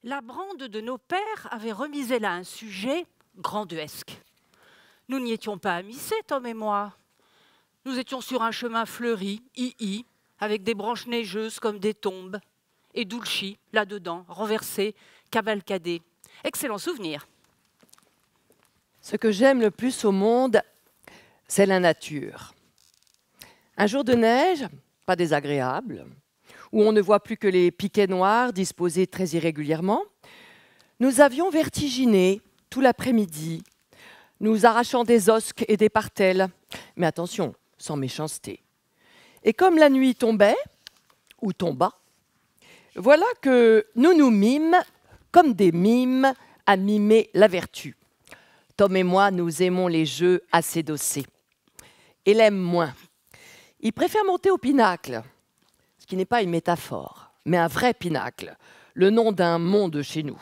La brande de nos pères avait remisé là un sujet granduesque. Nous n'y étions pas à misser, Tom et moi. Nous étions sur un chemin fleuri, avec des branches neigeuses comme des tombes, et Dulci, là-dedans, renversé, cavalcadé. Excellent souvenir. Ce que j'aime le plus au monde, c'est la nature. Un jour de neige, pas désagréable, où on ne voit plus que les piquets noirs disposés très irrégulièrement, nous avions vertiginé tout l'après-midi, nous arrachant des osques et des partelles, mais attention, sans méchanceté. Et comme la nuit tombait, ou tomba, voilà que nous nous mîmes, comme des mimes, à mimer la vertu. Tom et moi, nous aimons les jeux assez dossés. Et l'aime moins. Il préfère monter au pinacle, ce qui n'est pas une métaphore, mais un vrai pinacle, le nom d'un mont de chez nous.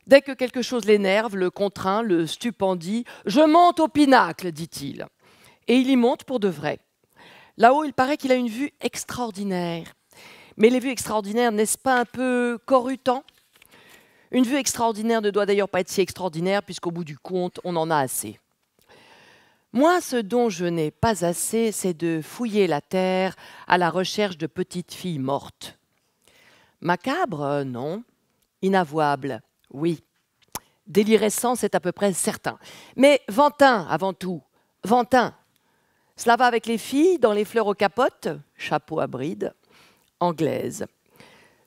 Dès que quelque chose l'énerve, le contraint, le stupendie, « Je monte au pinacle », dit-il. Et il y monte pour de vrai. Là-haut, il paraît qu'il a une vue extraordinaire. Mais les vues extraordinaires, n'est-ce pas un peu corrutant ? Une vue extraordinaire ne doit d'ailleurs pas être si extraordinaire, puisqu'au bout du compte, on en a assez. Moi, ce dont je n'ai pas assez, c'est de fouiller la terre à la recherche de petites filles mortes. Macabre, non. Inavouable, oui. Délirescent, c'est à peu près certain. Mais ventin, avant tout. Ventin. Cela va avec les filles dans les fleurs aux capotes, chapeau à bride, anglaises.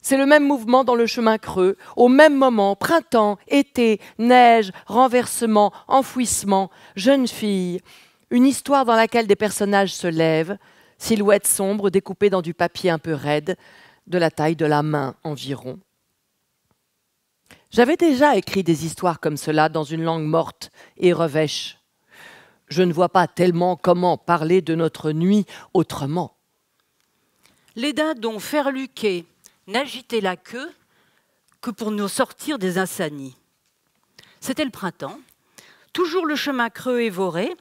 C'est le même mouvement dans le chemin creux, au même moment, printemps, été, neige, renversement, enfouissement, jeune fille. Une histoire dans laquelle des personnages se lèvent, silhouettes sombres découpées dans du papier un peu raide, de la taille de la main environ. J'avais déjà écrit des histoires comme cela dans une langue morte et revêche. Je ne vois pas tellement comment parler de notre nuit autrement. Les dindons ferluqués n'agitaient la queue que pour nous sortir des insanies. C'était le printemps, toujours le chemin creux et voré.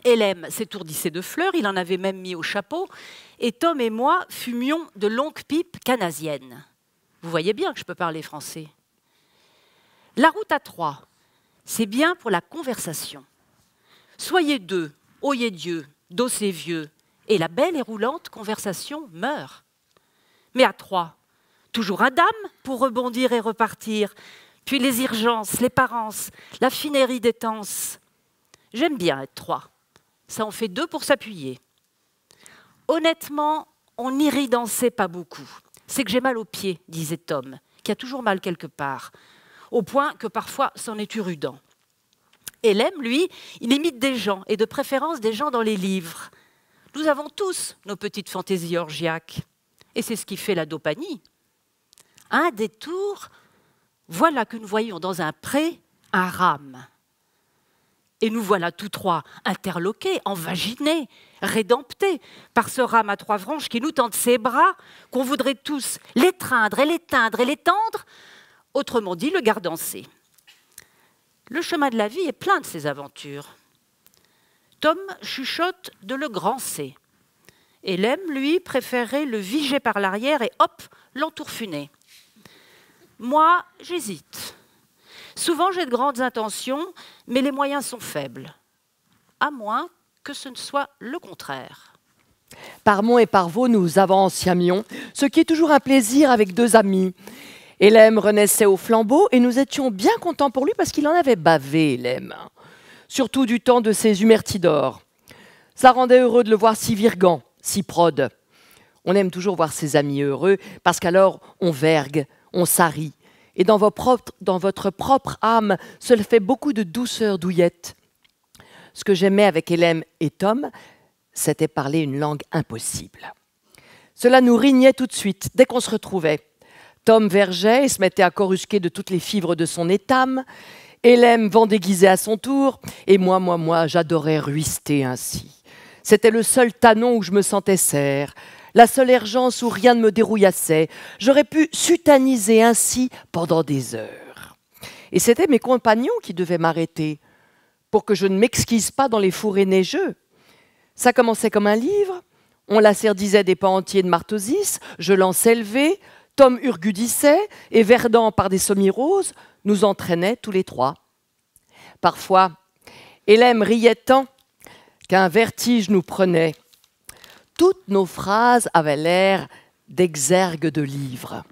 Hélène s'étourdissait de fleurs, il en avait même mis au chapeau, et Tom et moi fumions de longues pipes canadiennes. Vous voyez bien que je peux parler français. La route à trois, c'est bien pour la conversation. Soyez deux, oyez Dieu, dos et vieux, et la belle et roulante conversation meurt. Mais à trois, toujours un dame pour rebondir et repartir, puis les urgences, les parences, la finerie des tenses. J'aime bien être trois, ça en fait deux pour s'appuyer. Honnêtement, on n'irit danser pas beaucoup. C'est que j'ai mal aux pieds, disait Tom, qui a toujours mal quelque part, au point que parfois c'en est urudant. Hélène, lui, il imite des gens, et de préférence des gens dans les livres. Nous avons tous nos petites fantaisies orgiaques, et c'est ce qui fait la dopanie. Un détour, voilà que nous voyons dans un pré un rame. Et nous voilà tous trois interloqués, envaginés, rédemptés par ce rame à trois branches qui nous tend ses bras, qu'on voudrait tous l'étreindre et l'éteindre et l'étendre, autrement dit le gardancer. Le chemin de la vie est plein de ces aventures. Tom chuchote de le grancer. Hélène, lui, préférait le viger par l'arrière et hop, l'entourfuner. Moi, j'hésite. Souvent, j'ai de grandes intentions, mais les moyens sont faibles. À moins que ce ne soit le contraire. Par Mont et par Vaux, nous avanciamions, ce qui est toujours un plaisir avec deux amis. Hélène renaissait au flambeau et nous étions bien contents pour lui parce qu'il en avait bavé, Hélène. Surtout du temps de ses humertidores. Ça rendait heureux de le voir si virgant, si prode. On aime toujours voir ses amis heureux parce qu'alors on vergue, on s'arrit. Et dans votre propre âme se fait beaucoup de douceur douillette. Ce que j'aimais avec Hélène et Tom, c'était parler une langue impossible. Cela nous rignait tout de suite, dès qu'on se retrouvait. Tom vergeait et se mettait à corusquer de toutes les fibres de son étame. Hélène vendéguisait à son tour. Et moi, j'adorais ruister ainsi. C'était le seul tanon où je me sentais serre. La seule urgence où rien ne me dérouillassait. J'aurais pu sutaniser ainsi pendant des heures. Et c'était mes compagnons qui devaient m'arrêter pour que je ne m'exquise pas dans les fourrés neigeux. Ça commençait comme un livre. On la serdisait des pans entiers de Martosis. Je l'en s'élevais. Tom urgudissait et, verdant par des semi-roses, nous entraînait tous les trois. Parfois, Hélène riait tant qu'un vertige nous prenait. Toutes nos phrases avaient l'air d'exergues de livres.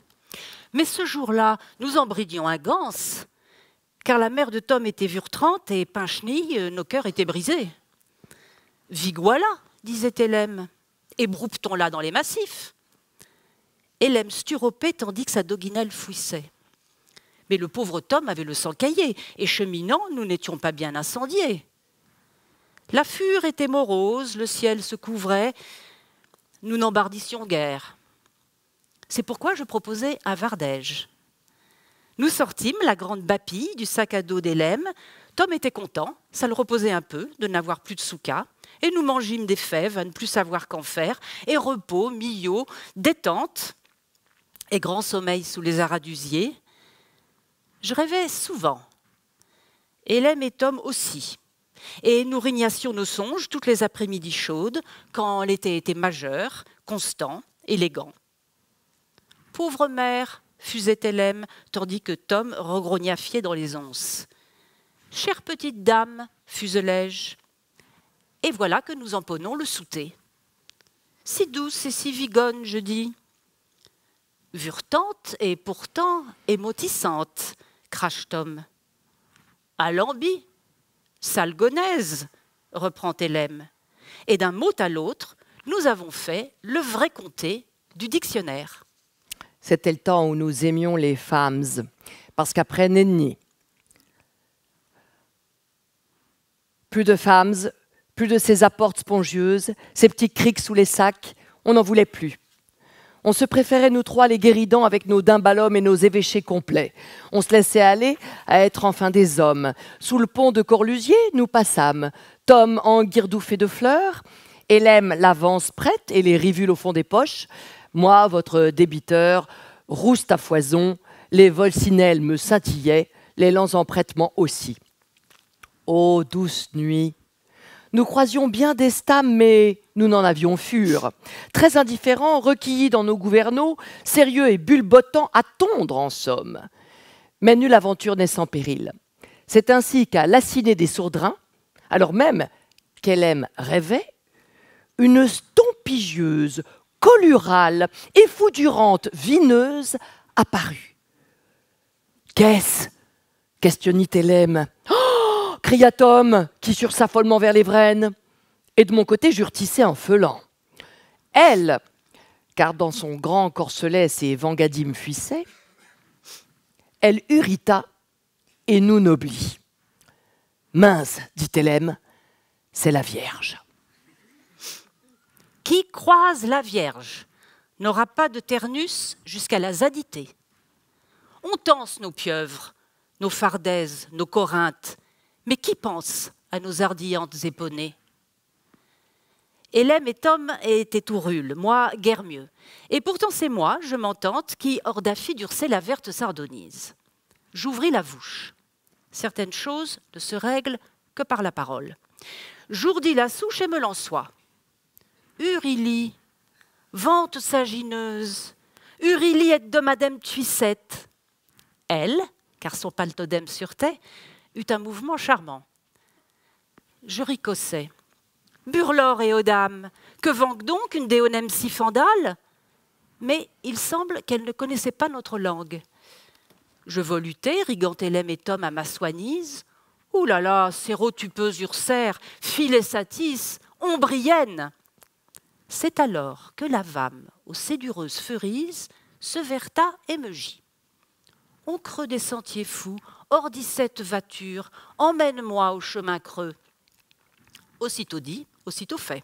Mais ce jour-là, nous en bridions un ganse, car la mère de Tom était vurtrante et pinche-nille, nos cœurs étaient brisés. « Viguala !» disait Hélène, « et broupe-t-on-la dans les massifs ?» Hélène sturopait tandis que sa doguinelle fouissait. Mais le pauvre Tom avait le sang caillé, et cheminant, nous n'étions pas bien incendiés. La fure était morose, le ciel se couvrait, nous n'embardissions guère. C'est pourquoi je proposai un vardège. Nous sortîmes la grande bapille du sac à dos d'Hélène. Tom était content, ça le reposait un peu de n'avoir plus de souka, et nous mangîmes des fèves à ne plus savoir qu'en faire, et repos, milieu, détente, et grand sommeil sous les aradusiers. Je rêvais souvent. Hélène et Tom aussi. Et nous régnassions nos songes toutes les après-midi chaudes, quand l'été était majeur, constant, élégant. Pauvre mère, fusait Hélène, tandis que Tom regrognafiait dans les onces. Chère petite dame, fuselai-je. Et voilà que nous emponnons le souter. Si douce et si vigonne, je dis. Vurtante et pourtant émotissante, crache Tom. Alambi, salgonaise, reprend Hélène. Et d'un mot à l'autre, nous avons fait le vrai comté du dictionnaire. C'était le temps où nous aimions les femmes, parce qu'après Nenni, plus de femmes, plus de ces apportes spongieuses, ces petits crics sous les sacs, on n'en voulait plus. On se préférait, nous trois, les guéridans avec nos dimbalums et nos évêchés complets. On se laissait aller à être enfin des hommes. Sous le pont de Corlusier, nous passâmes. Tom enguirdoufé de fleurs, Hélène l'avance prête et les rivules au fond des poches. Moi, votre débiteur, rouste à foison, les volsinelles me scintillaient, les lents emprêtements aussi. Ô douce nuit! Nous croisions bien des stames, mais nous n'en avions fure. Très indifférents, requillis dans nos gouverneaux, sérieux et bulbotants à tondre en somme. Mais nulle aventure n'est sans péril. C'est ainsi qu'à l'assiné des sourdrins, alors même qu'Hélène rêvait, une stompigieuse, collurale, effoudurante, vineuse apparut. « Qu'est-ce » questionnit Hélène. Oh, cria Tom, qui sursa follement vers les vraines. Et de mon côté, j'urtissais en feulant. Elle, car dans son grand corselet, ses vangadimes fuissaient, elle hurita et nous noblit. « Mince, dit Hélène, c'est la Vierge. » Qui croise la Vierge n'aura pas de ternus jusqu'à la zadité. On tense nos pieuvres, nos fardaises, nos corinthes, mais qui pense à nos ardillantes éponnées? Hélène et Tom étaient tout rules, moi guère mieux. Et pourtant c'est moi, je m'entente, qui hors d'affi durçais la verte sardonise. J'ouvris la bouche. Certaines choses ne se règlent que par la parole. J'ourdis la souche et me lançois. Urilie, vente sagineuse, Urilie est de madame Tuissette. Elle, car son paltodème surtait, eut un mouvement charmant. Je ricossais. Burlor et Odam, que vanque donc une déonème si fandale? Mais il semble qu'elle ne connaissait pas notre langue. Je volutais, rigant Hélène et Tom à ma soignise. Ouh là là, sérotupeuse ursère, filet satis, ombrienne. C'est alors que la vâme, aux sédureuses ferises, se verta et me gît. On creux des sentiers fous, hors dix-sept voitures, emmène-moi au chemin creux. Aussitôt dit, aussitôt fait.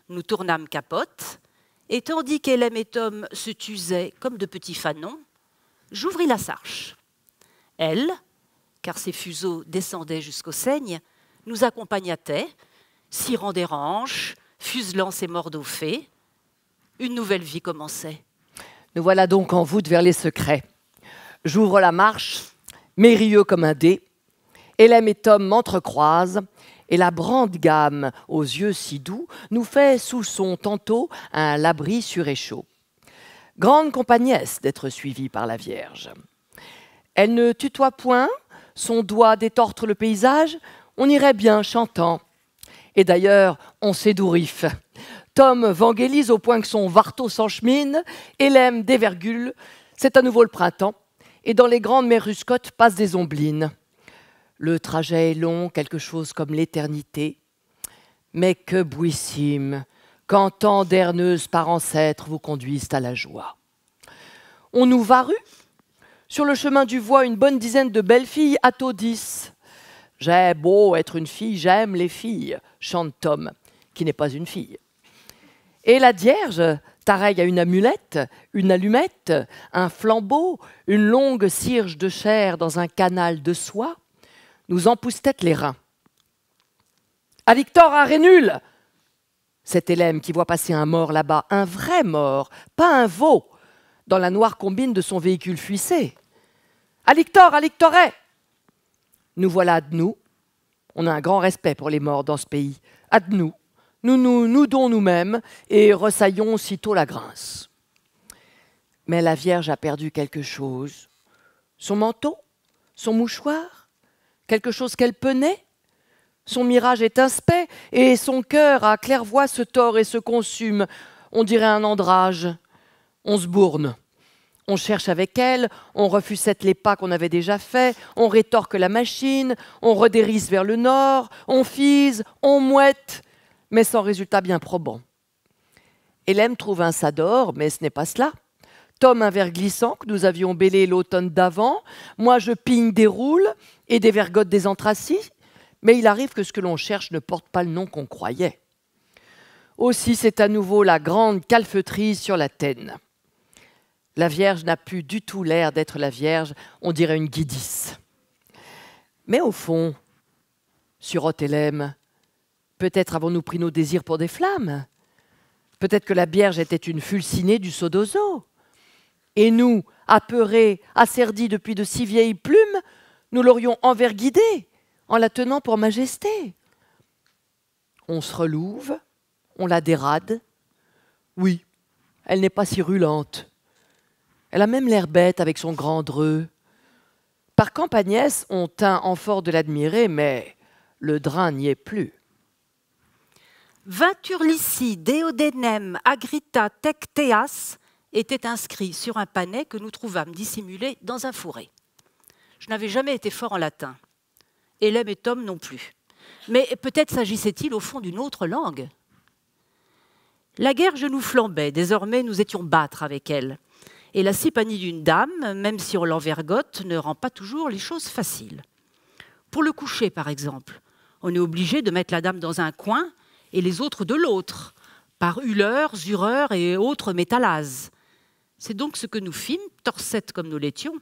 Nous tournâmes capote, et tandis qu'Hélène et Tom se tusaient comme de petits fanons, j'ouvris la sarche. Elle, car ses fuseaux descendaient jusqu'au seigne, nous accompagnatait, cirant des ranches, fuselant ses morts au fées. Une nouvelle vie commençait. Nous voilà donc en voûte vers les secrets. J'ouvre la marche, mérieux comme un dé. Hélène et Tom m'entrecroisent, et la brande gamme, aux yeux si doux, nous fait sous son tantôt un labri suréchaud. Grande compagnesse d'être suivie par la Vierge. Elle ne tutoie point, son doigt détortre le paysage, on irait bien chantant. Et d'ailleurs, on s'édouriffe. Tom vangélise au point que son varto s'enchemine, Hélène dévergule, c'est à nouveau le printemps, et dans les grandes mers ruscottes passent des omblines. Le trajet est long, quelque chose comme l'éternité. Mais que bouissime, quand tant d'herneuses par ancêtres vous conduisent à la joie. On nous varut. Sur le chemin du Voie, une bonne dizaine de belles filles attourdissent. J'ai beau être une fille, j'aime les filles, chante Tom, qui n'est pas une fille. Et la Vierge, pareille à une amulette, une allumette, un flambeau, une longue cierge de chair dans un canal de soie, nous empousse-t-elle les reins. À Victor, un rénule! C'est Hélène qui voit passer un mort là-bas, un vrai mort, pas un veau, dans la noire combine de son véhicule fuissé. À Lictoret! Nous voilà de nous. On a un grand respect pour les morts dans ce pays. À de nous. Nous nous noudons nous-mêmes et ressaillons sitôt la grince. Mais la Vierge a perdu quelque chose. Son manteau? Son mouchoir? Quelque chose qu'elle penait? Son mirage est inspect et son cœur à claire-voie se tord et se consume. On dirait un andrage. On se bourne. On cherche avec elle, on refusette les pas qu'on avait déjà faits, on rétorque la machine, on redérisse vers le nord, on fise, on mouette, mais sans résultat bien probant. Hélène trouve un sador, mais ce n'est pas cela. Tom un verre glissant que nous avions bêlé l'automne d'avant, moi je pigne des roules et des vergottes des anthracis, mais il arrive que ce que l'on cherche ne porte pas le nom qu'on croyait. Aussi c'est à nouveau la grande calfeutrise sur la Tène. La Vierge n'a plus du tout l'air d'être la Vierge, on dirait une guidisse. Mais au fond, surote Hélène, peut-être avons-nous pris nos désirs pour des flammes. Peut-être que la Vierge était une fulcinée du Sodozo. Et nous, apeurés, asserdis depuis de si vieilles plumes, nous l'aurions envers guidée, en la tenant pour majesté. On se relouve, on la dérade. Oui, elle n'est pas si rulante. Elle a même l'air bête avec son grand dreux. Par Campagnès, on tint en fort de l'admirer, mais le drain n'y est plus. Vinturlici, Deodenem, Agrita, Tecteas était inscrit sur un pannet que nous trouvâmes dissimulé dans un fourré. Je n'avais jamais été fort en latin. Hélène et Tom non plus. Mais peut-être s'agissait-il au fond d'une autre langue. La guerre nous flambait, désormais nous étions battre avec elle. Et la sympanie d'une dame, même si on l'envergote, ne rend pas toujours les choses faciles. Pour le coucher, par exemple, on est obligé de mettre la dame dans un coin et les autres de l'autre, par huleurs, zureurs et autres métallases. C'est donc ce que nous fîmes, torsettes comme nous l'étions.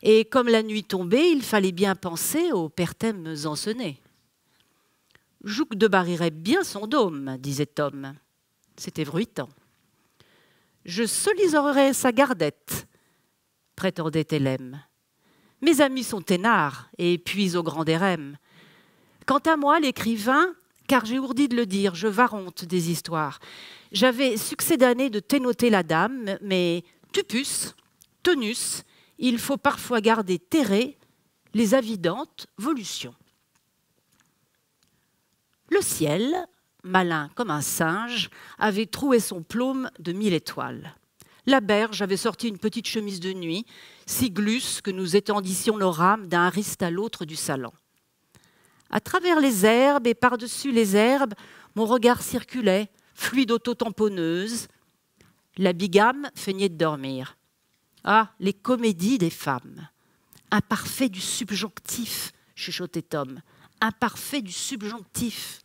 Et comme la nuit tombait, il fallait bien penser aux perthèmes ensonnés. « Jouque de barrirait bien son dôme, disait Tom. C'était bruitant. Je soliserai sa gardette, prétendait Hélène. Mes amis sont teinards et puisent au grand érème. Quant à moi, l'écrivain, car j'ai ourdi de le dire, je varonte des histoires. J'avais succédané de ténoter la dame, mais tupus, tonus, il faut parfois garder terré les avidantes volutions. Le ciel, malin comme un singe, avait troué son plaume de 1000 étoiles. La berge avait sorti une petite chemise de nuit, si glusse que nous étendissions nos rames d'un riste à l'autre du salon. À travers les herbes et par-dessus les herbes, mon regard circulait, fluide auto-tamponneuse. La bigame feignait de dormir. Ah, les comédies des femmes. Imparfait du subjonctif, chuchotait Tom. Imparfait du subjonctif.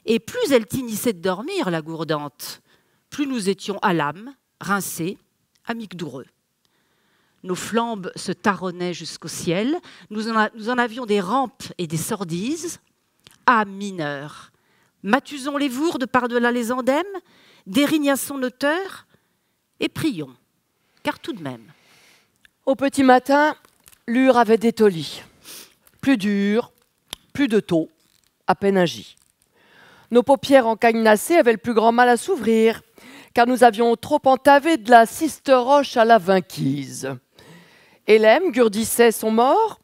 Et plus elle tignissait de dormir, la gourdante, plus nous étions à l'âme, rincés, amigdoureux. Nos flambes se taronnaient jusqu'au ciel, nous en avions des rampes et des sordises. Ah, mineurs, matusons les vourdes par-delà les endèmes, dérignassons nos teurs et prions, car tout de même. Au petit matin, l'ure avait détoli. Plus dur, plus de taux, à peine agi. Nos paupières encagnacées avaient le plus grand mal à s'ouvrir, car nous avions trop entavé de la Sisteroche à la Vinquise. Hélène gurdissait son mort.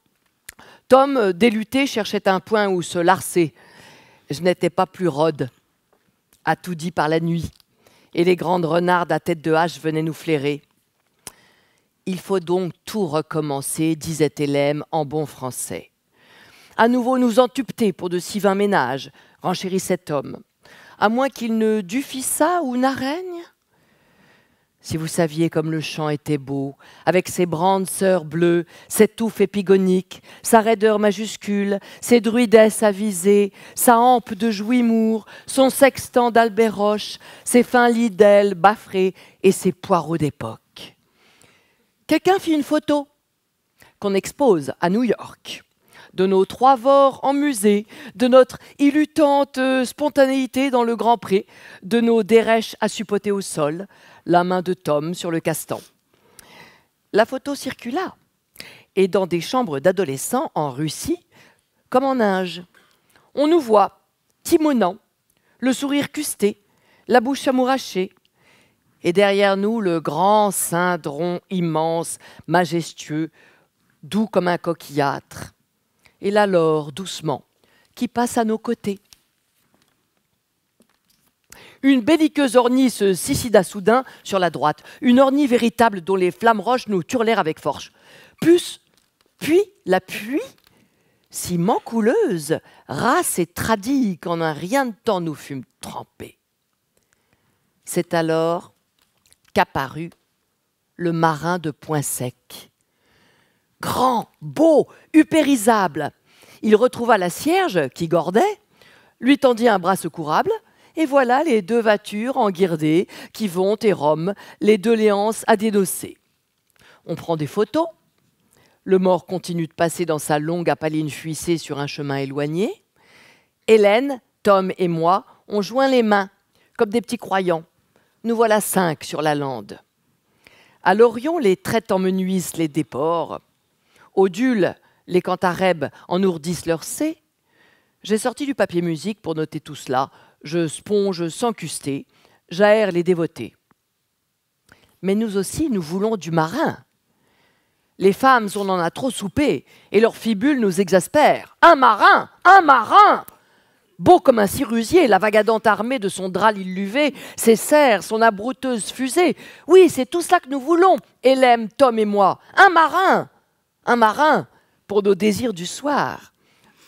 Tom, déluté, cherchait un point où se larcer. Je n'étais pas plus rode, à tout dit par la nuit, et les grandes renardes à tête de hache venaient nous flairer. Il faut donc tout recommencer, disait Hélène en bon français. À nouveau nous entupter pour de si vains ménages, renchérissait Tom. À moins qu'il ne dût fit ça ou n'araigne. Si vous saviez comme le champ était beau, avec ses brandes sœurs bleues, ses touffes épigoniques, sa raideur majuscule, ses druidesses avisées, sa hampe de Jouimour, son sextant d'Albert Roche, ses fins lits d'ailes baffrés et ses poireaux d'époque. Quelqu'un fit une photo qu'on expose à New York, de nos 3 vors en musée, de notre illutante spontanéité dans le Grand Pré, de nos derèches assupotés au sol, la main de Tom sur le castan. La photo circula, et dans des chambres d'adolescents en Russie, comme en Inde. On nous voit, timonant, le sourire custé, la bouche amourachée, et derrière nous, le grand cindron immense, majestueux, doux comme un coquillâtre, et la laure, doucement, qui passe à nos côtés. Une belliqueuse ornie se suicida soudain sur la droite, une ornie véritable dont les flammes roches nous hurlèrent avec force. Puis la pluie, si mancouleuse, race et tradie qu'en un rien de temps nous fûmes trempés. C'est alors qu'apparut le marin de Poinsec. Grand, beau, upérisable, il retrouva la cierge qui gordait, lui tendit un bras secourable, et voilà les 2 voitures enguirdées qui vont et Rome, les 2 léances à dénoncer. On prend des photos. Le mort continue de passer dans sa longue apaline fuissée sur un chemin éloigné. Hélène, Tom et moi, on joint les mains, comme des petits croyants. Nous voilà 5 sur la lande. À l'Orion, les traites emmenuisent les déports. Au Dule, les cantarebes ennourdissent leur C. J'ai sorti du papier musique pour noter tout cela. Je sponge sans custer, j'aère les dévotés. Mais nous aussi, nous voulons du marin. Les femmes, on en a trop soupé, et leurs fibules nous exaspèrent. Un marin! Un marin! Beau comme un cirusier, la vagadante armée de son drap illuvé, ses serres, son abrouteuse fusée. Oui, c'est tout cela que nous voulons, Hélène, Tom et moi. Un marin! Un marin pour nos désirs du soir.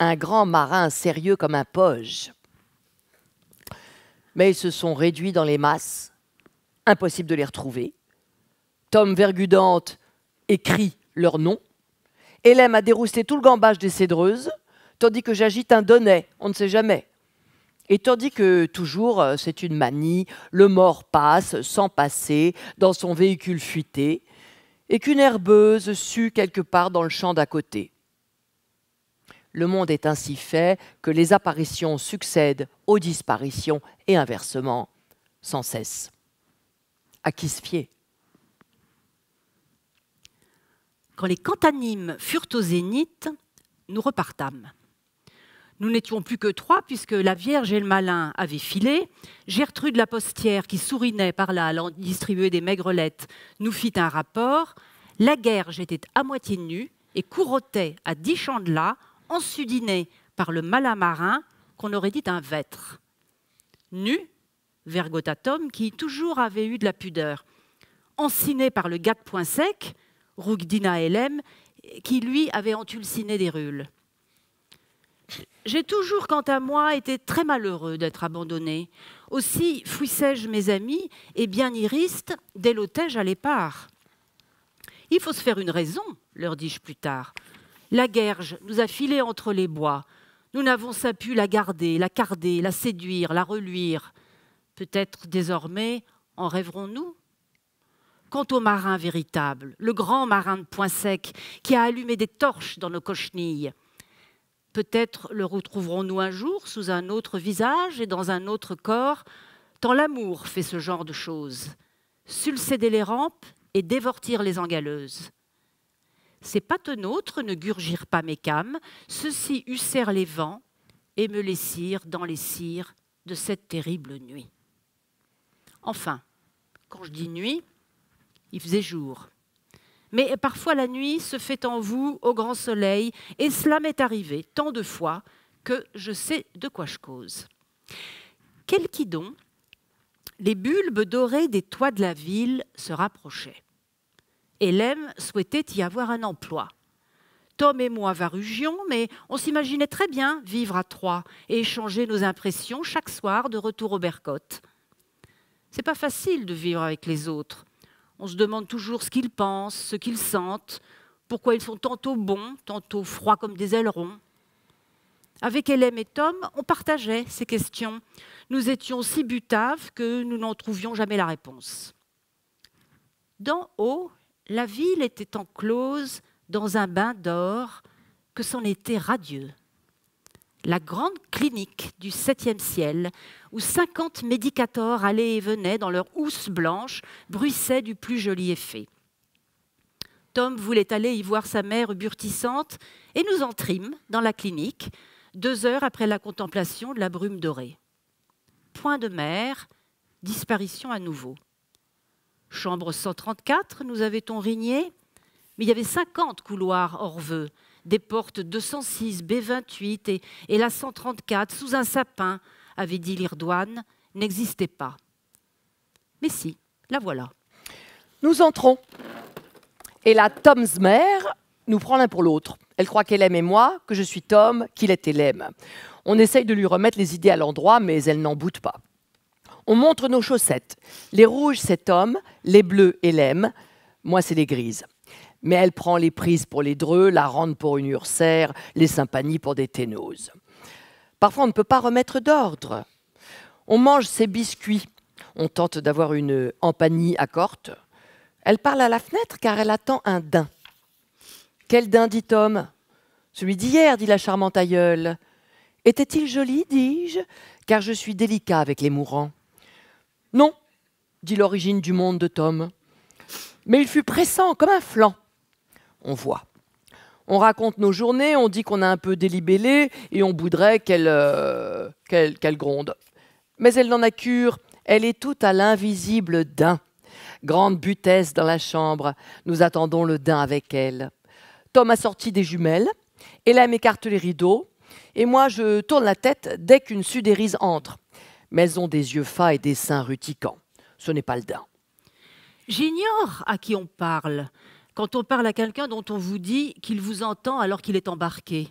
Un grand marin sérieux comme un poge. Mais ils se sont réduits dans les masses. Impossible de les retrouver. Tom Vergudante écrit leur nom. Hélène a dérousté tout le gambage des cédreuses, tandis que j'agite un donnet, on ne sait jamais. Et tandis que, toujours, c'est une manie, le mort passe, sans passer, dans son véhicule fuité, et qu'une herbeuse sue quelque part dans le champ d'à côté. Le monde est ainsi fait que les apparitions succèdent aux disparitions et inversement, sans cesse. À qui se fier? Quand les cantanimes furent au zénith, nous repartâmes. Nous n'étions plus que 3, puisque la Vierge et le Malin avaient filé. Gertrude la postière, qui sourinait par là, allant distribuer des maigrelettes, nous fit un rapport. La Guerge était à moitié nue et courrotait à 10 champs de là, ensudinée par le malin marin, qu'on aurait dit un vêtre. Nu, vergota Tom, qui toujours avait eu de la pudeur. Enciné par le gars de Poinsec, Rougdina Hélène, qui lui avait entulciné des rules. J'ai toujours, quant à moi, été très malheureux d'être abandonné. Aussi fouissais-je mes amis, et bien iristes, délotai-je à l'épart. Il faut se faire une raison, leur dis-je plus tard. La Guerge nous a filé entre les bois. Nous n'avons pas pu la garder, la carder, la séduire, la reluire. Peut-être désormais en rêverons-nous? Quant au marin véritable, le grand marin de Poinsec, qui a allumé des torches dans nos cochenilles, peut-être le retrouverons-nous un jour sous un autre visage et dans un autre corps, tant l'amour fait ce genre de choses. Sulcéder les rampes et dévortir les engaleuses. Ces patenôtres ne gurgirent pas mes cames, ceux-ci hussèrent les vents et me laissirent dans les cires de cette terrible nuit. Enfin, Quand je dis nuit, il faisait jour. Mais parfois la nuit se fait en vous au grand soleil, et cela m'est arrivé tant de fois que je sais de quoi je cause. Quel qui donc, les bulbes dorés des toits de la ville se rapprochaient. Hélène souhaitait y avoir un emploi. Tom et moi varugions, mais on s'imaginait très bien vivre à trois et échanger nos impressions chaque soir de retour au Bercotte. C'est pas facile de vivre avec les autres. On se demande toujours ce qu'ils pensent, ce qu'ils sentent, pourquoi ils sont tantôt bons, tantôt froids comme des ailerons. Avec Hélène et Tom, on partageait ces questions. Nous étions si butaves que nous n'en trouvions jamais la réponse. D'en haut, la ville était enclose dans un bain d'or que c'en était radieux. La grande clinique du 7e ciel, où 50 médicators allaient et venaient dans leur housse blanche, bruissaient du plus joli effet. Tom voulait aller y voir sa mère burtissante et nous entrîmes dans la clinique, 2 heures après la contemplation de la brume dorée. Point de mer, disparition à nouveau. Chambre 134, nous avait-on rigné, mais il y avait 50 couloirs hors vœu, des portes 206, B28 et la 134, sous un sapin, avait dit l'Irdouane, n'existait pas. Mais si, la voilà. Nous entrons. Et la Tom's mère nous prend l'un pour l'autre. Elle croit qu'elle aime et moi, que je suis Tom, qu'il est Hélène. On essaye de lui remettre les idées à l'endroit, mais elle n'en boute pas. On montre nos chaussettes. Les rouges, c'est Tom, les bleus, Hélène. Moi, c'est les grises. Mais elle prend les prises pour les dreux, la rende pour une ursère, les sympanies pour des ténoses. Parfois, on ne peut pas remettre d'ordre. On mange ses biscuits. On tente d'avoir une empanie à corte. Elle parle à la fenêtre car elle attend un daim. Quel daim, dit Tom? Celui d'hier, dit la charmante aïeule. Était-il joli, dis-je, car je suis délicat avec les mourants. Non, dit l'origine du monde de Tom. Mais il fut pressant comme un flanc. On voit. On raconte nos journées, on dit qu'on a un peu délibellé et on voudrait qu'elle gronde. Mais elle n'en a cure, elle est toute à l'invisible daim. Grande butesse dans la chambre, nous attendons le daim avec elle. Tom a sorti des jumelles, Hélène écarte les rideaux, et moi je tourne la tête dès qu'une sudérise entre. Mais elles ont des yeux fats et des seins ruticants. Ce n'est pas le daim. J'ignore à qui on parle quand on parle à quelqu'un dont on vous dit qu'il vous entend alors qu'il est embarqué.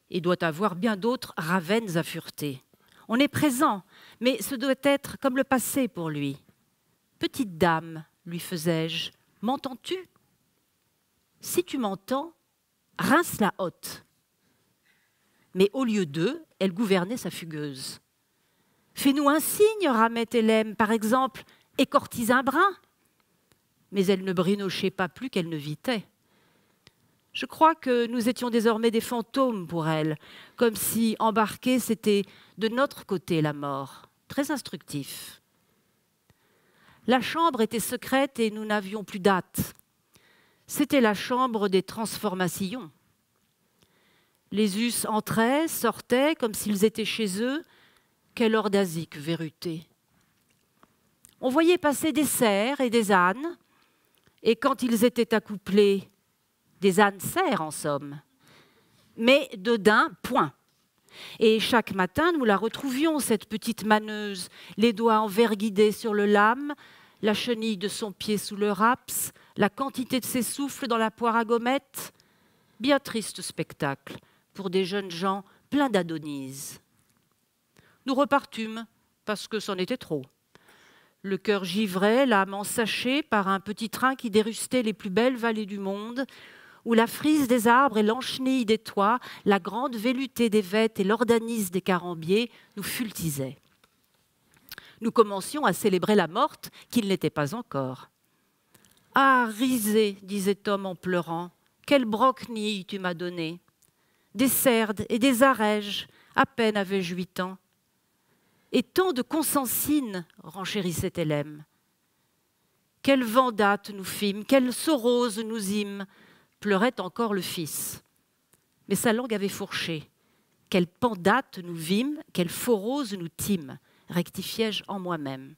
Il doit avoir bien d'autres ravens à fureter. On est présent, mais ce doit être comme le passé pour lui. Petite dame, lui faisais-je, m'entends-tu? Si tu m'entends, rince la hotte. Mais au lieu d'eux, elle gouvernait sa fugueuse. Fais-nous un signe, ramait Hélène, par exemple, écortise un brin. Mais elle ne brinochait pas plus qu'elle ne vitait. Je crois que nous étions désormais des fantômes pour elle, comme si embarquer, c'était de notre côté la mort. Très instructif. La chambre était secrète et nous n'avions plus date. C'était la chambre des transformations. Les us entraient, sortaient, comme s'ils étaient chez eux. Quelle ordasique vérité! On voyait passer des cerfs et des ânes, et quand ils étaient accouplés, des ânes cerfs en somme, mais de daim, point. Et chaque matin, nous la retrouvions, cette petite maneuse, les doigts enverguidés sur le lame, la chenille de son pied sous le raps, la quantité de ses souffles dans la poire à gommette. Bien triste spectacle pour des jeunes gens pleins d'adonise. Nous repartûmes, parce que c'en était trop. Le cœur givré, l'âme ensachée par un petit train qui dérustait les plus belles vallées du monde, où la frise des arbres et l'enchenille des toits, la grande vélutée des vêtes et l'ordanise des carambiers nous fultisaient. Nous commencions à célébrer la morte, qu'il n'était pas encore. « Ah, risée, disait Tom en pleurant, quelle broquenille tu m'as donnée. Des cerdes et des arèges, à peine avais-je 8 ans. Et tant de consensines, renchérissait Hélène. Quelle vendate nous fîmes, quelle sorose nous îmes, pleurait encore le fils. Mais sa langue avait fourché. Quelle pendate nous vîmes, quelle forose nous tîmes, rectifiai-je en moi-même.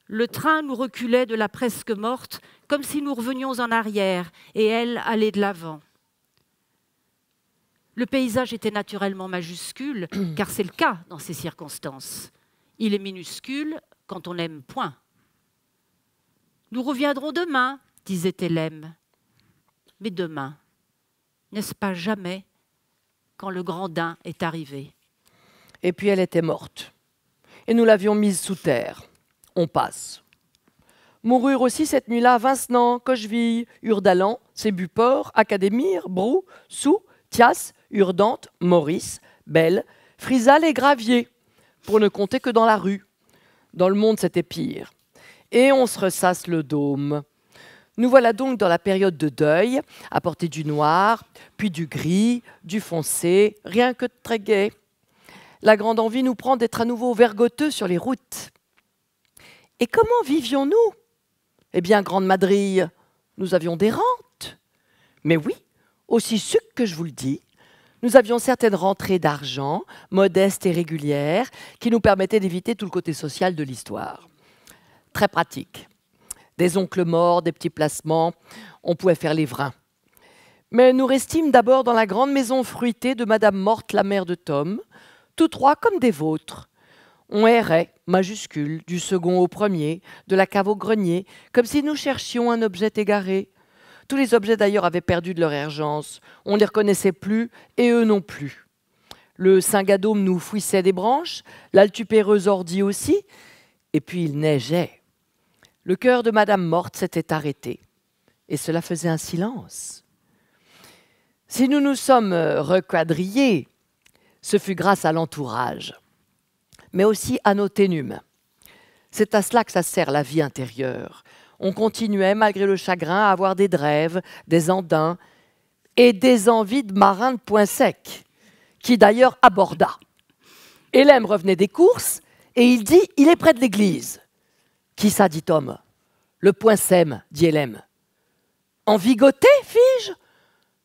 Le train nous reculait de la presque morte, comme si nous revenions en arrière, et elle allait de l'avant. Le paysage était naturellement majuscule, car c'est le cas dans ces circonstances. Il est minuscule quand on n'aime point. Nous reviendrons demain, disait Hélène. Mais demain, n'est-ce pas jamais quand le grand daim est arrivé? Et puis elle était morte. Et nous l'avions mise sous terre. On passe. Moururent aussi cette nuit-là Vincenant, Cocheville, Urdalan, Sébuport, Académire, Brou, Sou, Thias, Urdante, Maurice, Belle, Frisal et Gravier, pour ne compter que dans la rue. Dans le monde, c'était pire. Et on se ressasse le dôme. Nous voilà donc dans la période de deuil, à portée du noir, puis du gris, du foncé, rien que de très gai. La grande envie nous prend d'être à nouveau vergoteux sur les routes. Et comment vivions-nous? Eh bien, grande madrille, nous avions des rentes. Mais oui, aussi suc que je vous le dis, nous avions certaines rentrées d'argent, modestes et régulières, qui nous permettaient d'éviter tout le côté social de l'histoire. Très pratique. Des oncles morts, des petits placements, on pouvait faire les vrins. Mais nous restîmes d'abord dans la grande maison fruitée de Madame Morte, la mère de Tom, tous trois comme des vôtres. On errait, majuscule, du second au premier, de la cave au grenier, comme si nous cherchions un objet égaré. Tous les objets d'ailleurs avaient perdu de leur urgence. On ne les reconnaissait plus, et eux non plus. Le Saint-Gadôme nous fouissait des branches, l'Altupéreuse ordi aussi, et puis il neigeait. Le cœur de Madame Morte s'était arrêté, et cela faisait un silence. Si nous nous sommes requadrillés, ce fut grâce à l'entourage, mais aussi à nos ténumes. C'est à cela que ça sert la vie intérieure. On continuait, malgré le chagrin, à avoir des drèves, des andins et des envies de marins de point sec, qui d'ailleurs aborda. Hélène revenait des courses, et il dit « Il est près de l'église ». « Qui ça ?» dit Tom. « Le Poinsem » dit Hélène. « Envigoté, fis-je » ?»«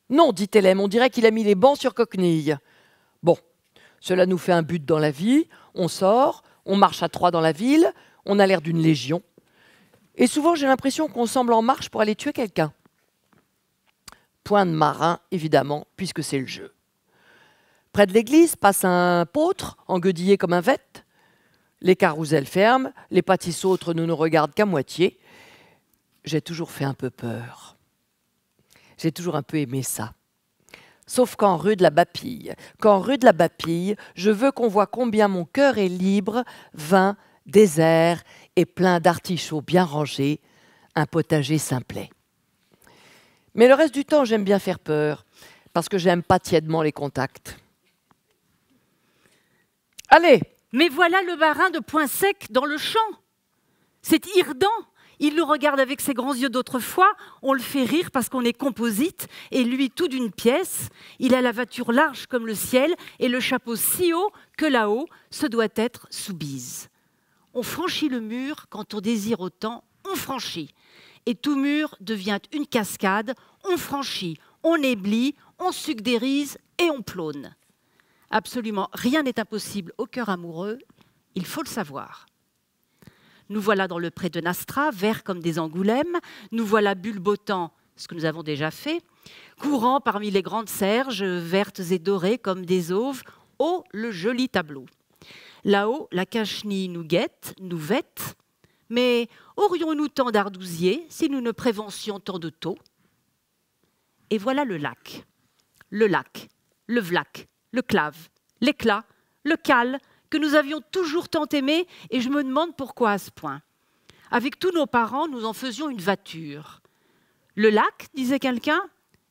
Non, dit Hélène, on dirait qu'il a mis les bancs sur coquenille. » Bon, cela nous fait un but dans la vie, on sort, on marche à trois dans la ville, on a l'air d'une légion. Et souvent, j'ai l'impression qu'on semble en marche pour aller tuer quelqu'un. Point de marin, évidemment, puisque c'est le jeu. Près de l'église passe un pôtre, engueudillé comme un vette. Les carousels ferment, les pâtissautres ne nous regardent qu'à moitié. J'ai toujours fait un peu peur. J'ai toujours un peu aimé ça. Sauf qu'en rue de la Bapille, je veux qu'on voit combien mon cœur est libre, vain, désert et plein d'artichauts bien rangés, un potager simplet. Mais le reste du temps, j'aime bien faire peur, parce que j'aime pas tièdement les contacts. Allez! Mais voilà le marin de Poinsec dans le champ. C'est Hirdan. Il nous regarde avec ses grands yeux d'autrefois. On le fait rire parce qu'on est composite. Et lui, tout d'une pièce. Il a la voiture large comme le ciel et le chapeau si haut que là-haut, ce doit être Soubise. On franchit le mur quand on désire autant. On franchit. Et tout mur devient une cascade. On franchit, on éblit, on sucre des rises et on plône. Absolument rien n'est impossible au cœur amoureux, il faut le savoir. Nous voilà dans le pré de Nastra, verts comme des angoulèmes. Nous voilà bulbotant, ce que nous avons déjà fait, courant parmi les grandes serges, vertes et dorées comme des auves. Oh, le joli tableau! Là-haut, la cachenille nous guette, nous vête. Mais aurions-nous tant d'ardousiers si nous ne préventions tant de taux? Et voilà le lac, le vlac, le clave, l'éclat, le cal, que nous avions toujours tant aimé, et je me demande pourquoi à ce point. Avec tous nos parents, nous en faisions une voiture. Le lac, disait quelqu'un,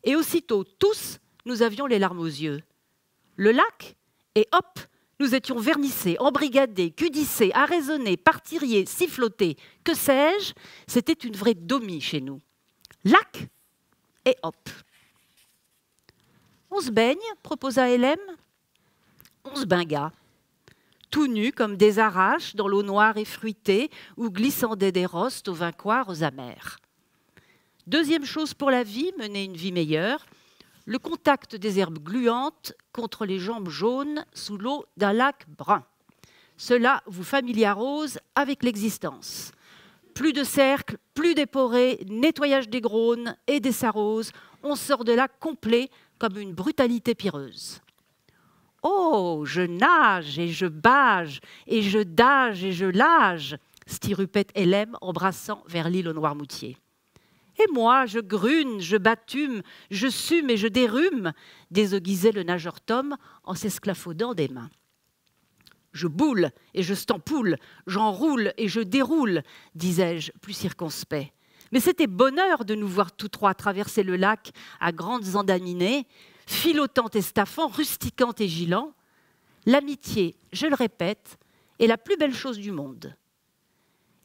et aussitôt, tous, nous avions les larmes aux yeux. Le lac, et hop, nous étions vernissés, embrigadés, cudissés, arraisonnés, partiriers, sifflotés, que sais-je, c'était une vraie domie chez nous. Lac, et hop. On se baigne, proposa Hélène. On se bingua, tout nus comme des arraches dans l'eau noire et fruitée où glissandaient des rostes aux vincoirs amers. Deuxième chose pour la vie, mener une vie meilleure, le contact des herbes gluantes contre les jambes jaunes sous l'eau d'un lac brun. Cela vous familiarise avec l'existence. Plus de cercle, plus d'éporés, nettoyage des grônes et des sarroses. On sort de là complet comme une brutalité pireuse. Oh, je nage et je bage, et je dage et je lage, stirupette Hélène embrassant vers l'île au Noirmoutier. Et moi, je grune, je batume, je sume et je dérume, désaiguisait le nageur Tom en s'esclaffaudant des mains. Je boule et je stampoule, j'enroule et je déroule, disais-je plus circonspect. Mais c'était bonheur de nous voir tous trois traverser le lac à grandes andaminées, filotant et staffant, rustiquant et gilant. L'amitié, je le répète, est la plus belle chose du monde.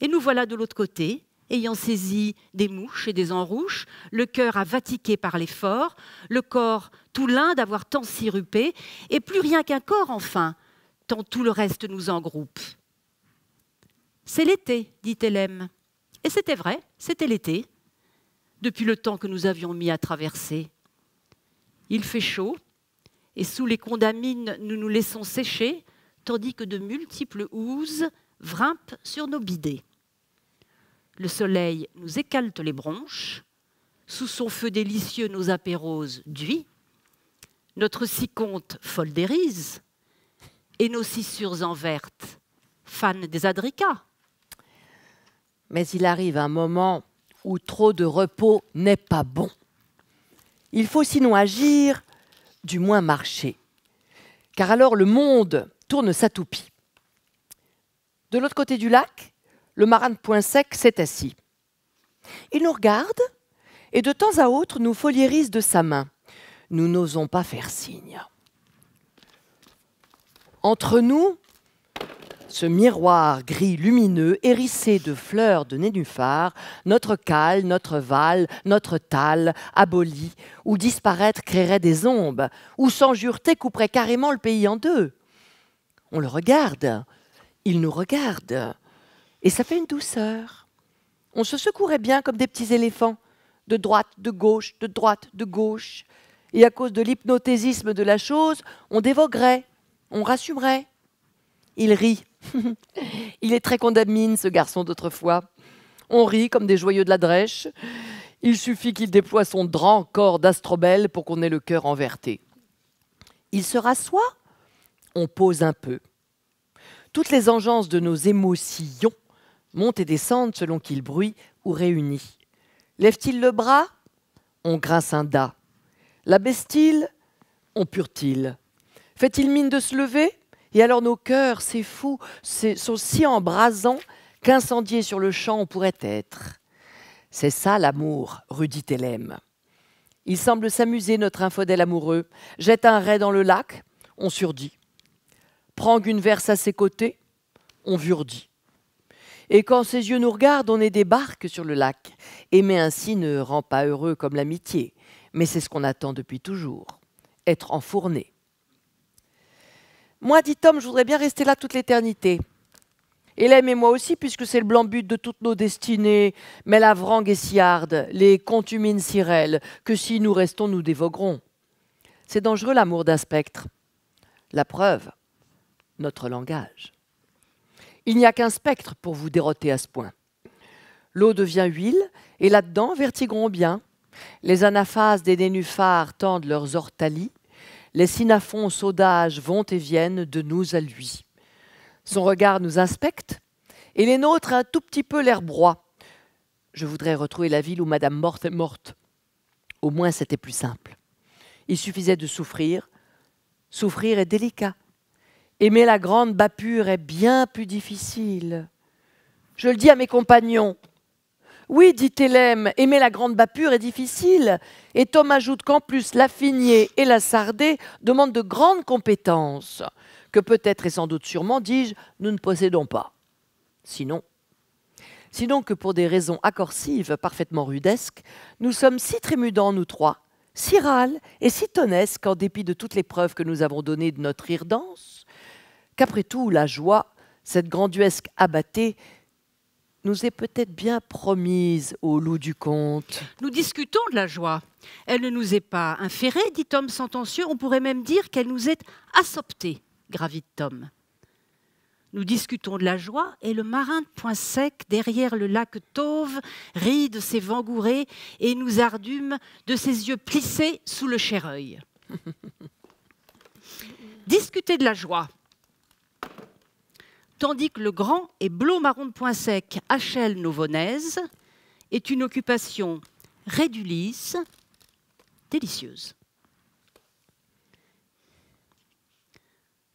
Et nous voilà de l'autre côté, ayant saisi des mouches et des enrouches, le cœur à vatiquer par l'effort, le corps tout lin d'avoir tant sirupé, et plus rien qu'un corps enfin, tant tout le reste nous engroupe. C'est l'été, dit Hélène. Et c'était vrai, c'était l'été, depuis le temps que nous avions mis à traverser. Il fait chaud, et sous les condamines, nous nous laissons sécher, tandis que de multiples housses grimpent sur nos bidets. Le soleil nous écalte les bronches, sous son feu délicieux nos apéros d'huile, notre ciconte folle des rises, et nos cissures en vertes, fans des adricats. Mais il arrive un moment où trop de repos n'est pas bon. Il faut sinon agir, du moins marcher, car alors le monde tourne sa toupie. De l'autre côté du lac, le marin de Point Sec s'est assis. Il nous regarde et de temps à autre nous folierise de sa main. Nous n'osons pas faire signe. Entre nous, ce miroir gris lumineux, hérissé de fleurs de nénuphar, notre cale, notre val, notre tale, aboli, où disparaître créerait des ombres, où sans jureté couperait carrément le pays en deux. On le regarde, il nous regarde, et ça fait une douceur. On se secourait bien comme des petits éléphants, de droite, de gauche, de droite, de gauche. Et à cause de l'hypnothésisme de la chose, on dévoguerait, on rassumerait. Il rit. Il est très condamine, ce garçon d'autrefois. On rit comme des joyeux de la drèche. Il suffit qu'il déploie son grand corps d'astrobelle pour qu'on ait le cœur enverté. Il se rassoit, on pose un peu. Toutes les engeances de nos émotions montent et descendent selon qu'il bruit ou réunit. Lève-t-il le bras? On grince un dà. La baisse-t-il? On pure-t-il. Fait-il mine de se lever? Et alors nos cœurs, c'est fou, sont si embrasants qu'incendiés sur le champ on pourrait être. C'est ça l'amour, rudit Hélène. Il semble s'amuser, notre infidèle amoureux. Jette un rai dans le lac, on surdit. Prend une verse à ses côtés, on vurdit. Et quand ses yeux nous regardent, on est des barques sur le lac. Aimer ainsi ne rend pas heureux comme l'amitié, mais c'est ce qu'on attend depuis toujours, être enfourné. Moi, dit Tom, je voudrais bien rester là toute l'éternité. Hélène et moi aussi, puisque c'est le blanc but de toutes nos destinées. Mais la vrangue est si harde, les contumines si rêles, que si nous restons, nous dévoguerons. C'est dangereux l'amour d'un spectre. La preuve, notre langage. Il n'y a qu'un spectre pour vous déroter à ce point. L'eau devient huile, et là-dedans, vertigeront bien. Les anaphases des nénuphars tendent leurs ortalies. Les synapons saudages vont et viennent de nous à lui. Son regard nous inspecte, et les nôtres un tout petit peu l'air broie. Je voudrais retrouver la ville où Madame Morte est morte. Au moins, c'était plus simple. Il suffisait de souffrir. Souffrir est délicat. Aimer la grande Bapure est bien plus difficile. Je le dis à mes compagnons. Oui, dit Hélène, aimer la grande Bapure est difficile. Et Tom ajoute qu'en plus, la Finier et la Sardée demandent de grandes compétences, que peut-être et sans doute sûrement, dis-je, nous ne possédons pas. Sinon que pour des raisons accorsives parfaitement rudesques, nous sommes si trémudants, nous trois, si râles et si tonnesques, en dépit de toutes les preuves que nous avons données de notre irredence, qu'après tout, la joie, cette grandiesque abattée, nous est peut-être bien promise au loup du conte. Nous discutons de la joie. Elle ne nous est pas inférée, dit Tom sentencieux. On pourrait même dire qu'elle nous est assouptée, gravite Tom. Nous discutons de la joie et le marin de Point-Sec, derrière le lac Tauve, rit de ses vents gourés et nous ardume de ses yeux plissés sous le chère-œil. Discuter de la joie. Tandis que le grand et blot marron de Point-Sec achèle nos vonaises, est une occupation rédulice, délicieuse.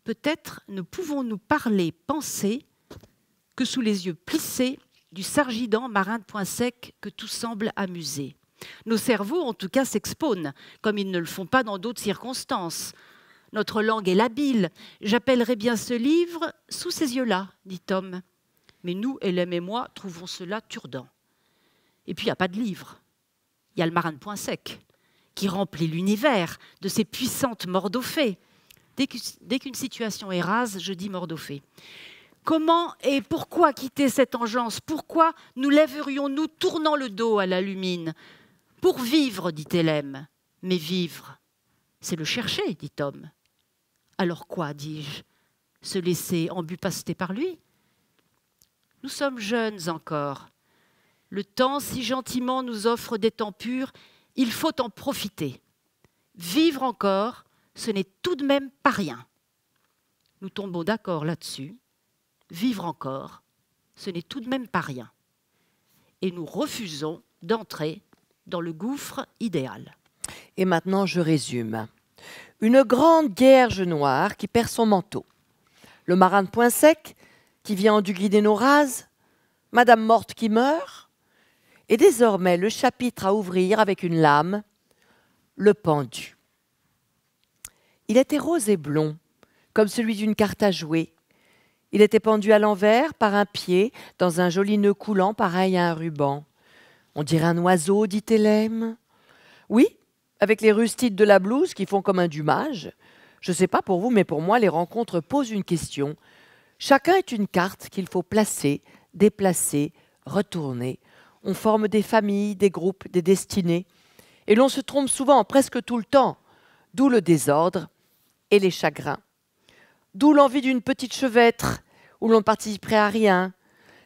Peut-être ne pouvons-nous parler, penser, que sous les yeux plissés du sargidant marin de Point-Sec que tout semble amuser. Nos cerveaux, en tout cas, s'expawnent, comme ils ne le font pas dans d'autres circonstances. Notre langue est labile. J'appellerais bien ce livre « Sous ces yeux-là », dit Tom. Mais nous, Hélène et moi, trouvons cela turdant. Et puis, il n'y a pas de livre. Il y a le marin de Point-Sec, qui remplit l'univers de ses puissantes mordofées. Dès qu'une situation est rase, je dis mordofée. Comment et pourquoi quitter cette engeance? Pourquoi nous lèverions-nous tournant le dos à la lumine? Pour vivre, dit Hélène. Mais vivre, c'est le chercher, dit Tom. Alors quoi, dis-je? Se laisser embupaster par lui? Nous sommes jeunes encore. Le temps, si gentiment, nous offre des temps purs, il faut en profiter. Vivre encore, ce n'est tout de même pas rien. Nous tombons d'accord là-dessus. Vivre encore, ce n'est tout de même pas rien. Et nous refusons d'entrer dans le gouffre idéal. Et maintenant, je résume. Une grande vierge noire qui perd son manteau. Le marin de Point-Sec qui vient enduguiner nos rases. Madame morte qui meurt. Et désormais, le chapitre à ouvrir avec une lame. Le pendu. Il était rose et blond, comme celui d'une carte à jouer. Il était pendu à l'envers par un pied, dans un joli nœud coulant pareil à un ruban. On dirait un oiseau, dit Hélène. Oui, avec les rustides de la blouse qui font comme un dumage. Je ne sais pas pour vous, mais pour moi, les rencontres posent une question. Chacun est une carte qu'il faut placer, déplacer, retourner. On forme des familles, des groupes, des destinées. Et l'on se trompe souvent, presque tout le temps. D'où le désordre et les chagrins. D'où l'envie d'une petite chevêtre où l'on ne participerait à rien,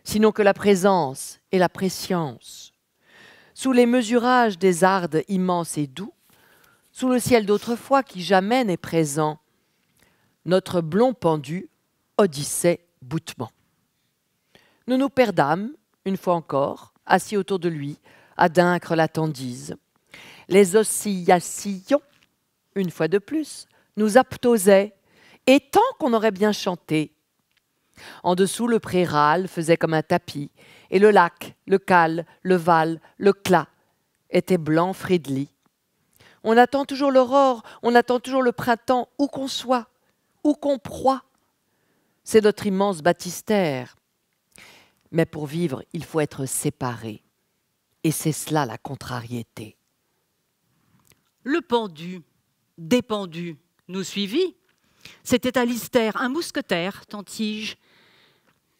sinon que la présence et la prescience. Sous les mesurages des ardes immenses et doux, sous le ciel d'autrefois qui jamais n'est présent, notre blond pendu odyssait boutement. Nous nous perdâmes, une fois encore, assis autour de lui, à vaincre la tendise. Les oscillations, une fois de plus, nous aptosaient, et tant qu'on aurait bien chanté. En dessous, le pré râle faisait comme un tapis, et le lac, le cal, le val, le clat étaient blancs fridlis. On attend toujours l'aurore, on attend toujours le printemps, où qu'on soit, où qu'on proie. C'est notre immense baptistère. Mais pour vivre, il faut être séparé. Et c'est cela la contrariété. Le pendu, dépendu, nous suivit. C'était Alistair, un mousquetaire, tentije.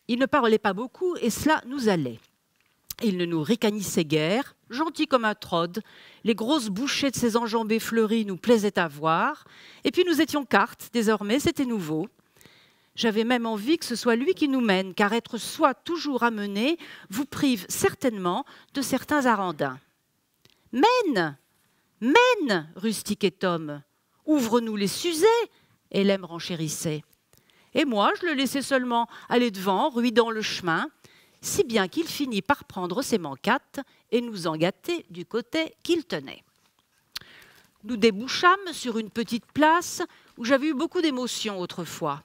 Il ne parlait pas beaucoup et cela nous allait. Il ne nous ricanissait guère, gentil comme un trode. Les grosses bouchées de ses enjambées fleuries nous plaisaient à voir. Et puis nous étions cartes, désormais, c'était nouveau. J'avais même envie que ce soit lui qui nous mène, car être soi toujours amené vous prive certainement de certains arandins. « Mène, mène !» rustiquait Tom. « Ouvre-nous les suzets !» Hélène renchérissait. Et moi, je le laissais seulement aller devant, ruidant le chemin, si bien qu'il finit par prendre ses manquates et nous en gâter du côté qu'il tenait. Nous débouchâmes sur une petite place où j'avais eu beaucoup d'émotions autrefois.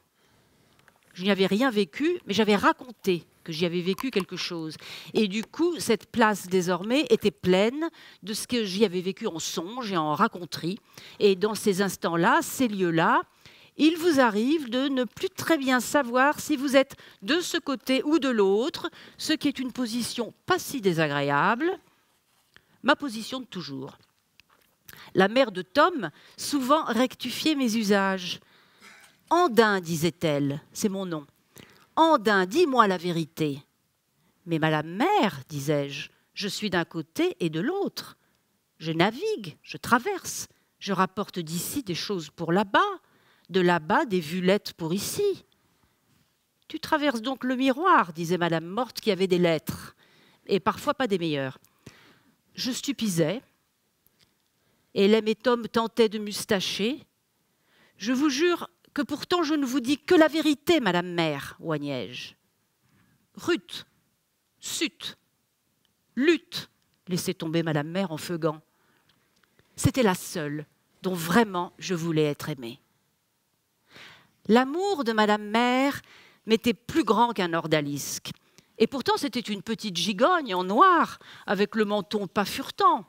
Je n'y avais rien vécu, mais j'avais raconté que j'y avais vécu quelque chose. Et du coup, cette place, désormais, était pleine de ce que j'y avais vécu en songe et en raconterie. Et dans ces instants-là, ces lieux-là, il vous arrive de ne plus très bien savoir si vous êtes de ce côté ou de l'autre, ce qui est une position pas si désagréable, ma position de toujours. La mère de Tom souvent rectifiait mes usages. « Andin, disait-elle, c'est mon nom. Andin, dis-moi la vérité. » Mais madame mère, disais-je, je suis d'un côté et de l'autre. Je navigue, je traverse, je rapporte d'ici des choses pour là-bas, de là-bas des vulettes pour ici. Tu traverses donc le miroir, disait Madame Morte, qui avait des lettres, et parfois pas des meilleures. Je stupisais. Hélène et Tom tentaient de m'eustacher. Je vous jure que pourtant je ne vous dis que la vérité, Madame Mère, oignai-je. Ruth, sut, lutte, laissait tomber Madame Mère en feugant. C'était la seule dont vraiment je voulais être aimée. L'amour de Madame Mère m'était plus grand qu'un ordalisque. Et pourtant, c'était une petite gigogne en noir, avec le menton pas furetant.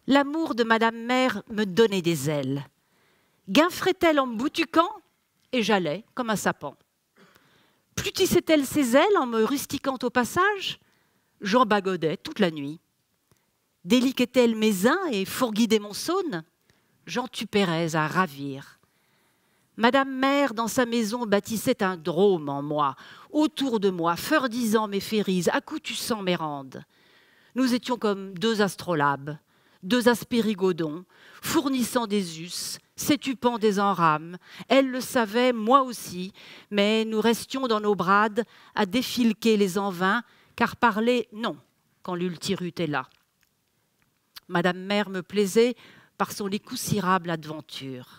L'amour de Madame Mère me donnait des ailes. Guinfrait-elle en me boutuquant, et j'allais comme un sapin. Plutissait-elle ses ailes en me rustiquant au passage, j'en bagodais toute la nuit. Déliquait-elle mes uns et fourguidait mon saune, j'en tupérais à ravir. Madame Mère, dans sa maison, bâtissait un drôme en moi, autour de moi, feurdisant mes féries, accoutussant mes randes. Nous étions comme deux astrolabes, deux aspérigodons, fournissant des us, s'étupant des enrames. Elle le savait, moi aussi, mais nous restions dans nos brades à défilquer les envins, car parler, non, quand l'ultirut est là. Madame Mère me plaisait par son écoussirable aventure.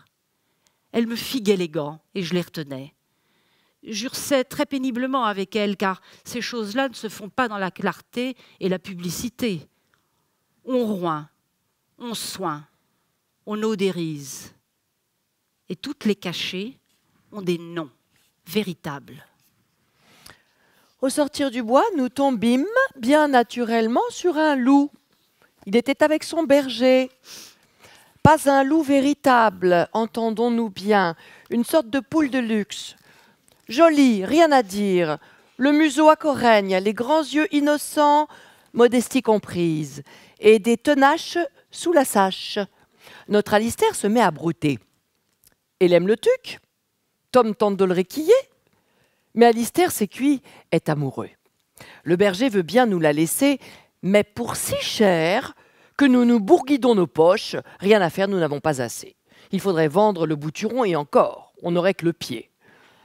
Elle me figuait les gants et je les retenais. J'ursais très péniblement avec elle, car ces choses-là ne se font pas dans la clarté et la publicité. On roint, on soigne, on odérise. Et toutes les cachées ont des noms véritables. Au sortir du bois, nous tombîmes bien naturellement sur un loup. Il était avec son berger. Pas un loup véritable, entendons-nous bien, une sorte de poule de luxe. Jolie, rien à dire, le museau à corègne, les grands yeux innocents, modestie comprise, et des tenaches sous la sache. Notre Alistair se met à brouter. Hélène le tuque, Tom tente de le réquiller, mais Alistair, c'est cuit, est amoureux. Le berger veut bien nous la laisser, mais pour si cher que nous nous bourguidons nos poches, rien à faire, nous n'avons pas assez. Il faudrait vendre le bouturon et encore, on n'aurait que le pied.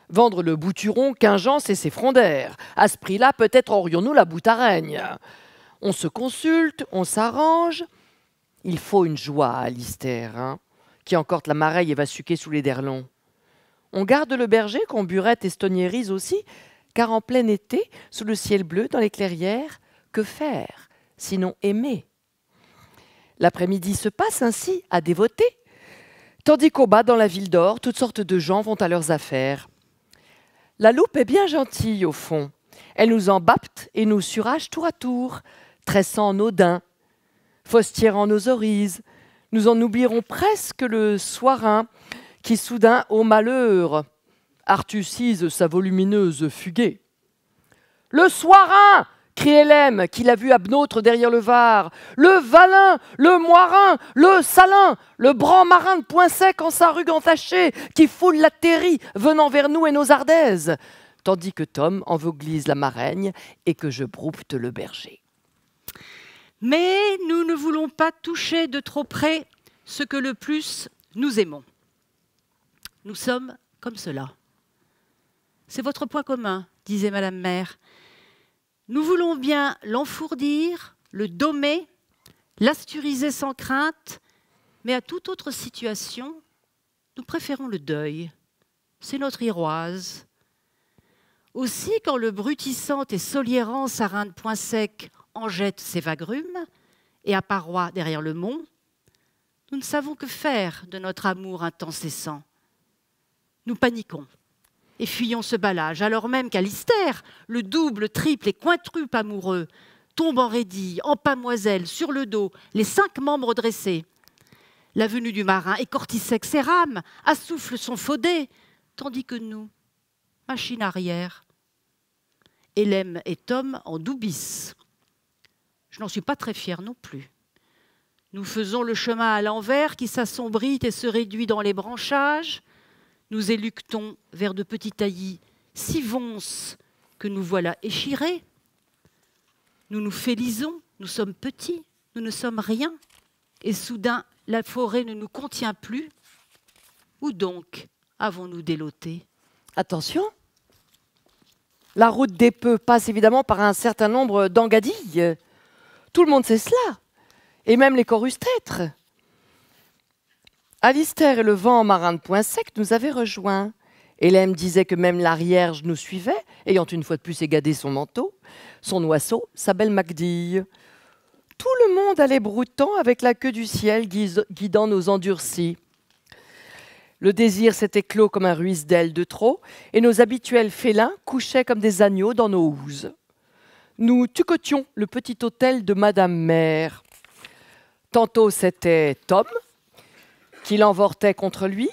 Vendre le bouturon, quingeance et ses frondères. À ce prix-là, peut-être aurions-nous la boutaraigne. On se consulte, on s'arrange. Il faut une joie à Alistair, hein, qui encorte la mareille et va suquer sous les derlons. On garde le berger qu'on burette et stognérise aussi, car en plein été, sous le ciel bleu, dans les clairières, que faire, sinon aimer? L'après-midi se passe ainsi à dévoter, tandis qu'au bas, dans la ville d'or, toutes sortes de gens vont à leurs affaires. La loupe est bien gentille, au fond. Elle nous embapte et nous surage tour à tour, tressant nos daims, faustièrant nos orises. Nous en oublierons presque le soirin, qui soudain, au malheur, artucise sa volumineuse fuguée. « Le soirin !» crie Hélène, qui l'a vu abnautre derrière le Var. « Le valin, le moirin, le salin, le branc-marin de poing sec en sa rugue entachée, qui foule la terrie, venant vers nous et nos ardaises. » Tandis que Tom envoglise la maraigne et que je broupte le berger. Mais nous ne voulons pas toucher de trop près ce que le plus nous aimons. Nous sommes comme cela. C'est votre point commun, disait Madame Mère. Nous voulons bien l'enfourdir, le dommer, l'asturiser sans crainte, mais à toute autre situation, nous préférons le deuil. C'est notre iroise. Aussi, quand le brutissant et soliérant sarin de poing sec en jette ses vagrumes, et à parois derrière le mont, nous ne savons que faire de notre amour incessant. Nous paniquons et fuyons ce balage, alors même qu'Alistair, le double, triple et quintruple amoureux, tombe en raidille, en pamoiselle, sur le dos, les 5 membres dressés. La venue du marin écortissec ses rames, assouffle son faudet, tandis que nous, machine arrière, Hélène et Tom en doubis. Je n'en suis pas très fière non plus. Nous faisons le chemin à l'envers qui s'assombrit et se réduit dans les branchages. Nous éluctons vers de petits taillis si vonces que nous voilà échirés. Nous nous félisons, nous sommes petits, nous ne sommes rien. Et soudain, la forêt ne nous contient plus. Où donc avons-nous déloté? Attention, La route des Peu passe évidemment par un certain nombre d'engadilles. Tout le monde sait cela, et même les corustètres. Alistair et le vent marin de Point Sec nous avaient rejoints. Hélène disait que même l'arrière nous suivait, ayant une fois de plus égadé son manteau, son oiseau, sa belle Macdille. Tout le monde allait broutant avec la queue du ciel guidant nos endurcis. Le désir s'était clos comme un ruisse-d'ailes de trop, et nos habituels félins couchaient comme des agneaux dans nos houses. Nous tucotions le petit hôtel de Madame Mère. Tantôt c'était Tom qui l'envortait contre lui,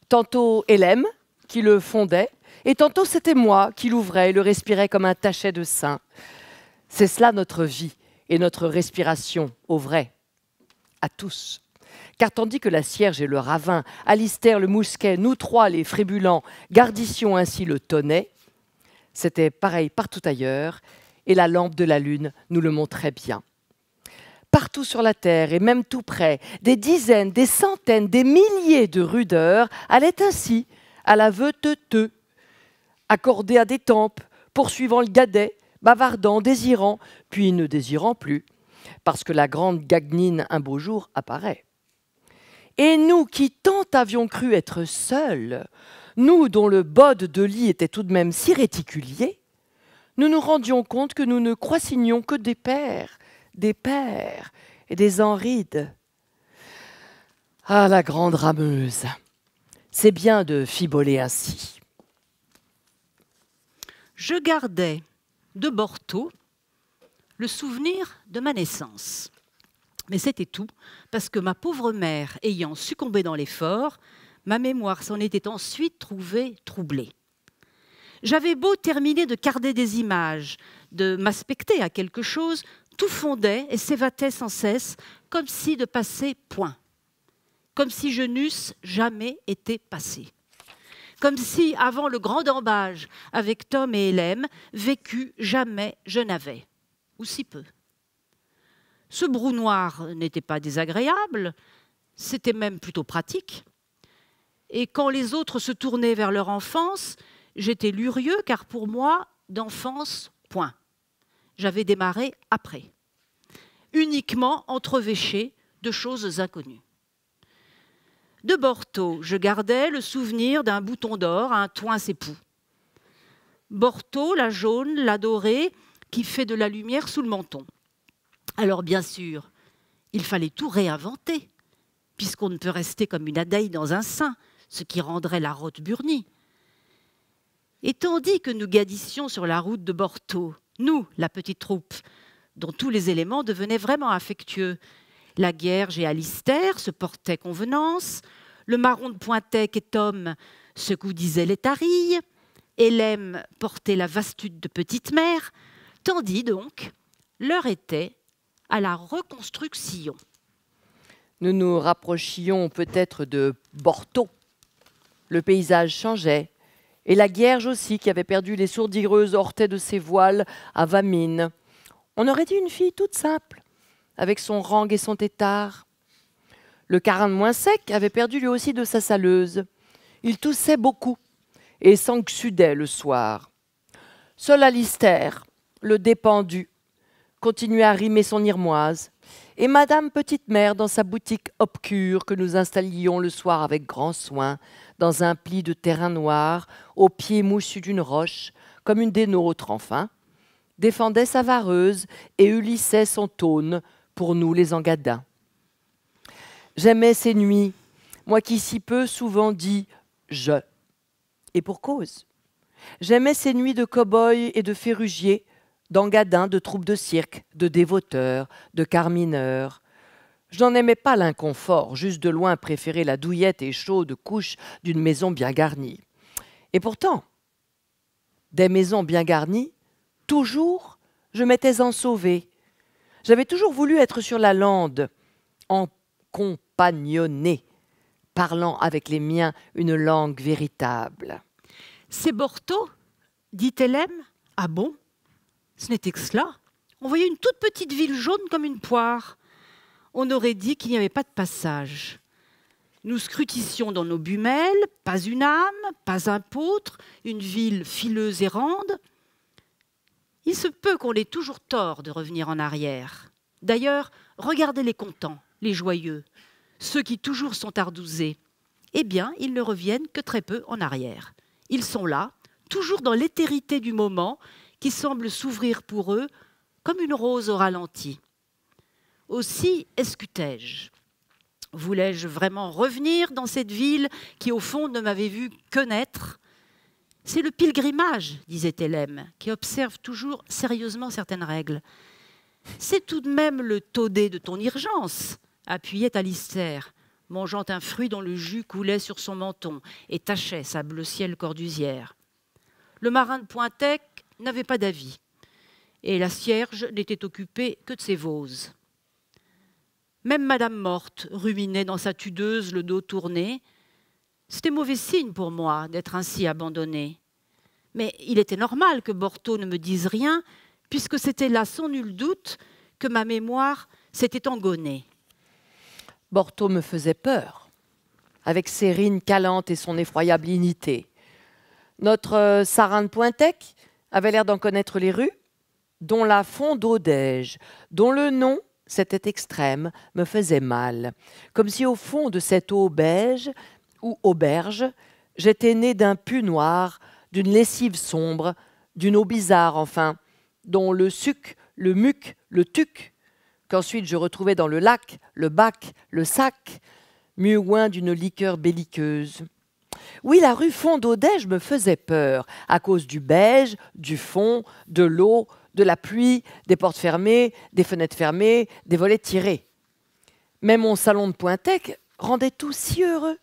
tantôt Hélène qui le fondait, et tantôt c'était moi qui l'ouvrais et le respirais comme un tachet de sein. C'est cela notre vie et notre respiration, au vrai, à tous. Car tandis que la Cierge et le Ravin, Alistair le Mousquet, nous trois les Frébulants, gardissions ainsi le Tonnet, c'était pareil partout ailleurs, et la lampe de la lune nous le montrait bien. Partout sur la terre, et même tout près, des dizaines, des centaines, des milliers de rudeurs allaient ainsi à la veute-teux, accordés à des tempes, poursuivant le gadet, bavardant, désirant, puis ne désirant plus, parce que la grande gagnine un beau jour apparaît. Et nous qui tant avions cru être seuls, nous dont le bode de lit était tout de même si réticulier, nous nous rendions compte que nous ne croissignions que des pères et des Henrides. Ah, la grande rameuse, c'est bien de fiboler ainsi. Je gardais de Bordeaux le souvenir de ma naissance. Mais c'était tout, parce que ma pauvre mère ayant succombé dans l'effort, ma mémoire s'en était ensuite trouvée troublée. J'avais beau terminer de garder des images, de m'aspecter à quelque chose, tout fondait et s'évatait sans cesse, comme si de passer point. Comme si je n'eusse jamais été passé. Comme si, avant le grand embâge avec Tom et Hélène, vécu jamais je n'avais, ou si peu. Ce brou noir n'était pas désagréable, c'était même plutôt pratique. Et quand les autres se tournaient vers leur enfance, j'étais lurieux, car pour moi, d'enfance, point. J'avais démarré après, uniquement entrevéché de choses inconnues. De Bordeaux, je gardais le souvenir d'un bouton d'or à un toin s'époux. Bordeaux, la jaune, la dorée, qui fait de la lumière sous le menton. Alors bien sûr, il fallait tout réinventer, puisqu'on ne peut rester comme une abeille dans un sein, ce qui rendrait la rote burnie. Et tandis que nous gadissions sur la route de Bordeaux, nous, la petite troupe, dont tous les éléments devenaient vraiment affectueux, la Guerge et Alistair se portaient convenance, le marron de Pointec et Tom se coudisaient les tarilles, Hélène portait la vastude de petite mère, tandis donc, l'heure était à la reconstruction. Nous nous rapprochions peut-être de Bordeaux. Le paysage changeait, et la Guerge aussi, qui avait perdu les sourdireuses ortais de ses voiles à Vamine. On aurait dit une fille toute simple, avec son rang et son tétard. Le Carin de Moins Sec avait perdu lui aussi de sa saleuse. Il toussait beaucoup et s'enxudait le soir. Seul Alistair, le dépendu, continuait à rimer son irmoise, et Madame Petite-Mère dans sa boutique obscure que nous installions le soir avec grand soin, dans un pli de terrain noir, au pied moussu d'une roche, comme une des nôtres enfin, défendait sa vareuse et ulissait son tône pour nous les engadins. J'aimais ces nuits, moi qui si peu souvent dis « je », et pour cause. J'aimais ces nuits de cow-boys et de ferrugiers, d'engadins, de troupes de cirque, de dévoteurs, de carmineurs. Je n'en aimais pas l'inconfort, juste de loin préférer la douillette et chaude couche d'une maison bien garnie. Et pourtant, des maisons bien garnies, toujours, je m'étais ensauvée. J'avais toujours voulu être sur la lande, en compagnonnée, parlant avec les miens une langue véritable. « C'est Bordeaux ?» dit Hélène. « Ah bon ? Ce n'était que cela. On voyait une toute petite ville jaune comme une poire. On aurait dit qu'il n'y avait pas de passage. Nous scrutissions dans nos bumelles, pas une âme, pas un poutre, une ville fileuse et rande. Il se peut qu'on ait toujours tort de revenir en arrière. D'ailleurs, regardez les contents, les joyeux, ceux qui toujours sont ardousés. Eh bien, ils ne reviennent que très peu en arrière. Ils sont là, toujours dans l'éthérité du moment, qui semble s'ouvrir pour eux comme une rose au ralenti. Aussi escutai-je. Voulais-je vraiment revenir dans cette ville qui, au fond, ne m'avait vu que naître ? C'est le pilgrimage, disait Hélène, qui observe toujours sérieusement certaines règles. C'est tout de même le taudé de ton urgence, appuyait Alistair, mangeant un fruit dont le jus coulait sur son menton et tachait sa bleu ciel cordusière. Le marin de Pointec n'avait pas d'avis, et la cierge n'était occupée que de ses voses. Même Madame Morte ruminait dans sa tudeuse, le dos tourné. C'était mauvais signe pour moi d'être ainsi abandonnée. Mais il était normal que Borto ne me dise rien, puisque c'était là, sans nul doute, que ma mémoire s'était engonnée. Borto me faisait peur, avec ses rines calantes et son effroyable dignité. Notre Sarin de Pointec avait l'air d'en connaître les rues, dont la Fondaudeige, dont le nom, c'était extrême, me faisait mal, comme si au fond de cette eau beige ou auberge, j'étais né d'un pu noir, d'une lessive sombre, d'une eau bizarre enfin, dont le suc, le muc, le tuc, qu'ensuite je retrouvais dans le lac, le bac, le sac, mieux loin d'une liqueur belliqueuse. Oui, la rue Fondaudeige me faisait peur, à cause du beige, du fond, de l'eau, de la pluie, des portes fermées, des fenêtres fermées, des volets tirés. Mais mon salon de Pointec rendait tout si heureux.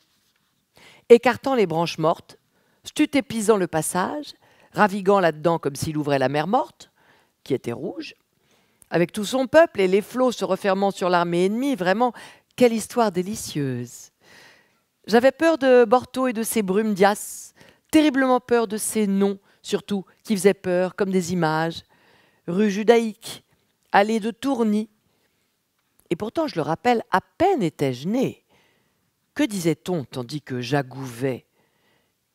Écartant les branches mortes, stutépisant le passage, raviguant là-dedans comme s'il ouvrait la mer morte, qui était rouge, avec tout son peuple et les flots se refermant sur l'armée ennemie, vraiment, quelle histoire délicieuse. J'avais peur de Borto et de ses brumes d'Ias, terriblement peur de ses noms, surtout, qui faisaient peur, comme des images. Rue Judaïque, allée de Tourny. Et pourtant, je le rappelle, à peine étais-je né. Que disait-on tandis que j'agouvais ?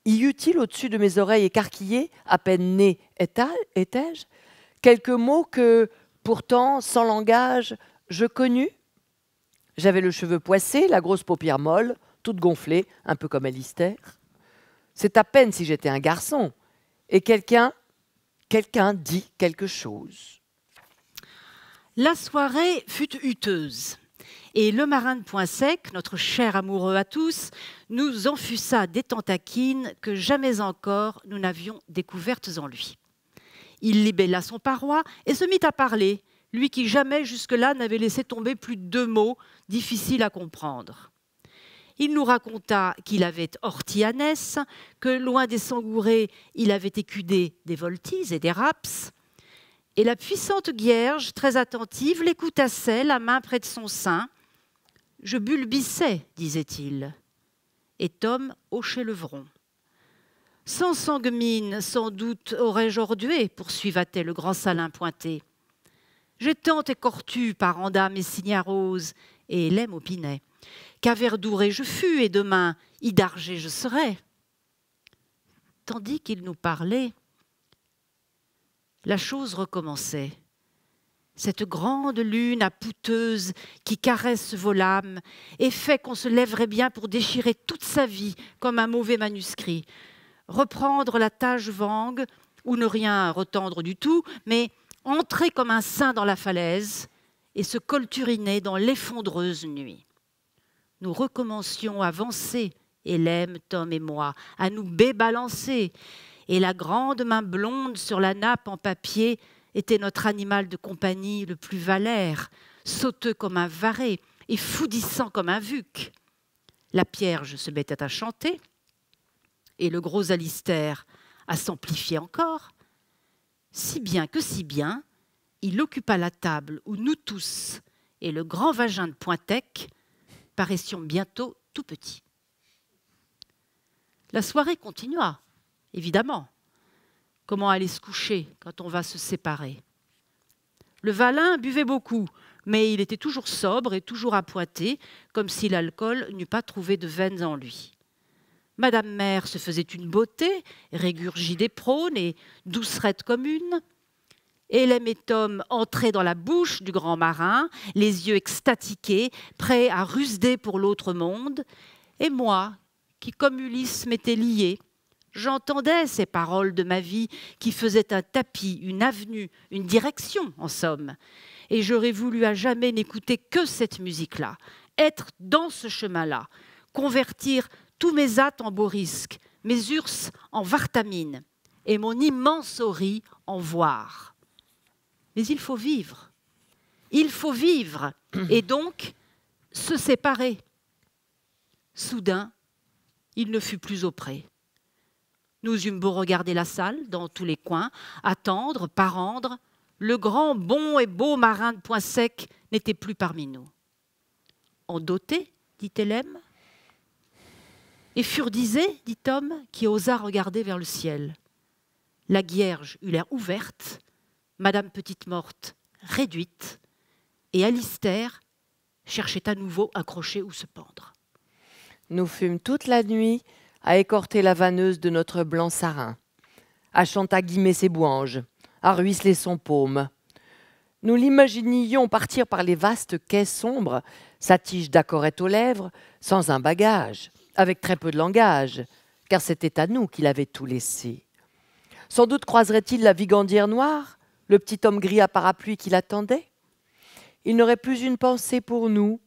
Y eut-il au-dessus de mes oreilles écarquillées, à peine né étais-je, quelques mots que, pourtant, sans langage, je connus ? J'avais le cheveu poissé, la grosse paupière molle, toute gonflée, un peu comme Alistair. C'est à peine si j'étais un garçon. Et quelqu'un dit quelque chose. La soirée fut huteuse. Et le marin de Poinsec, notre cher amoureux à tous, nous enfuça des tentaquines que jamais encore nous n'avions découvertes en lui. Il libella son paroi et se mit à parler, lui qui jamais jusque-là n'avait laissé tomber plus de 2 mots difficiles à comprendre. Il nous raconta qu'il avait orti à Ness, que loin des sangourés, il avait écudé des voltises et des raps. Et la puissante Guierge, très attentive, l'écoutassait, la main près de son sein. « Je bulbissais, disait-il. » Et Tom hochait le front. « Sans sanguemine, sans doute aurais-je ordué, poursuivait le grand Salin pointé. J'ai tant écortu par Andame et Signarose, et Hélène opinait, qu'à Verdouré je fus, et demain, Idargé je serai. » Tandis qu'il nous parlait, la chose recommençait. Cette grande lune apouteuse qui caresse vos lames et fait qu'on se lèverait bien pour déchirer toute sa vie comme un mauvais manuscrit, reprendre la tâche vangue ou ne rien retendre du tout, mais entrer comme un saint dans la falaise et se colturiner dans l'effondreuse nuit. Nous recommencions à avancer, Hélène, Tom et moi, à nous bébalancer, et la grande main blonde sur la nappe en papier était notre animal de compagnie le plus valaire, sauteux comme un varé et foudissant comme un vuc. La Pierge se mettait à chanter, et le gros Alistair à s'amplifier encore, si bien, il occupa la table où nous tous et le grand vagin de Pointec paraissions bientôt tout petits. La soirée continua, évidemment. Comment aller se coucher quand on va se séparer? Le Valin buvait beaucoup, mais il était toujours sobre et toujours appointé, comme si l'alcool n'eût pas trouvé de veines en lui. Madame Mère se faisait une beauté, régurgie des prônes et doucerette comme une. Hélène et Tom entraient dans la bouche du grand marin, les yeux extatiqués, prêts à rusder pour l'autre monde. Et moi, qui comme Ulysse m'étais lié, j'entendais ces paroles de ma vie qui faisaient un tapis, une avenue, une direction, en somme. Et j'aurais voulu à jamais n'écouter que cette musique-là, être dans ce chemin-là, convertir tous mes hâtes en beaux risques, mes urs en vartamine et mon immense ori en voir. Mais il faut vivre. Il faut vivre et donc se séparer. Soudain, il ne fut plus auprès. Nous eûmes beau regarder la salle, dans tous les coins, attendre, pas rendre, le grand, bon et beau marin de Point Sec n'était plus parmi nous. En doté, dit Hélène. Et furdisé, dit Tom, qui osa regarder vers le ciel. La Guierge eut l'air ouverte, Madame Petite-Morte réduite, et Alistair cherchait à nouveau un crochet où se pendre. Nous fûmes toute la nuit à écorter la vanneuse de notre blanc sarin, à chantaguimer ses bouanges, à ruisseler son paume. Nous l'imaginions partir par les vastes quais sombres, sa tige d'accorette aux lèvres, sans un bagage, avec très peu de langage, car c'était à nous qu'il avait tout laissé. Sans doute croiserait-il la vigandière noire, le petit homme gris à parapluie qui l'attendait. Il n'aurait plus une pensée pour nous,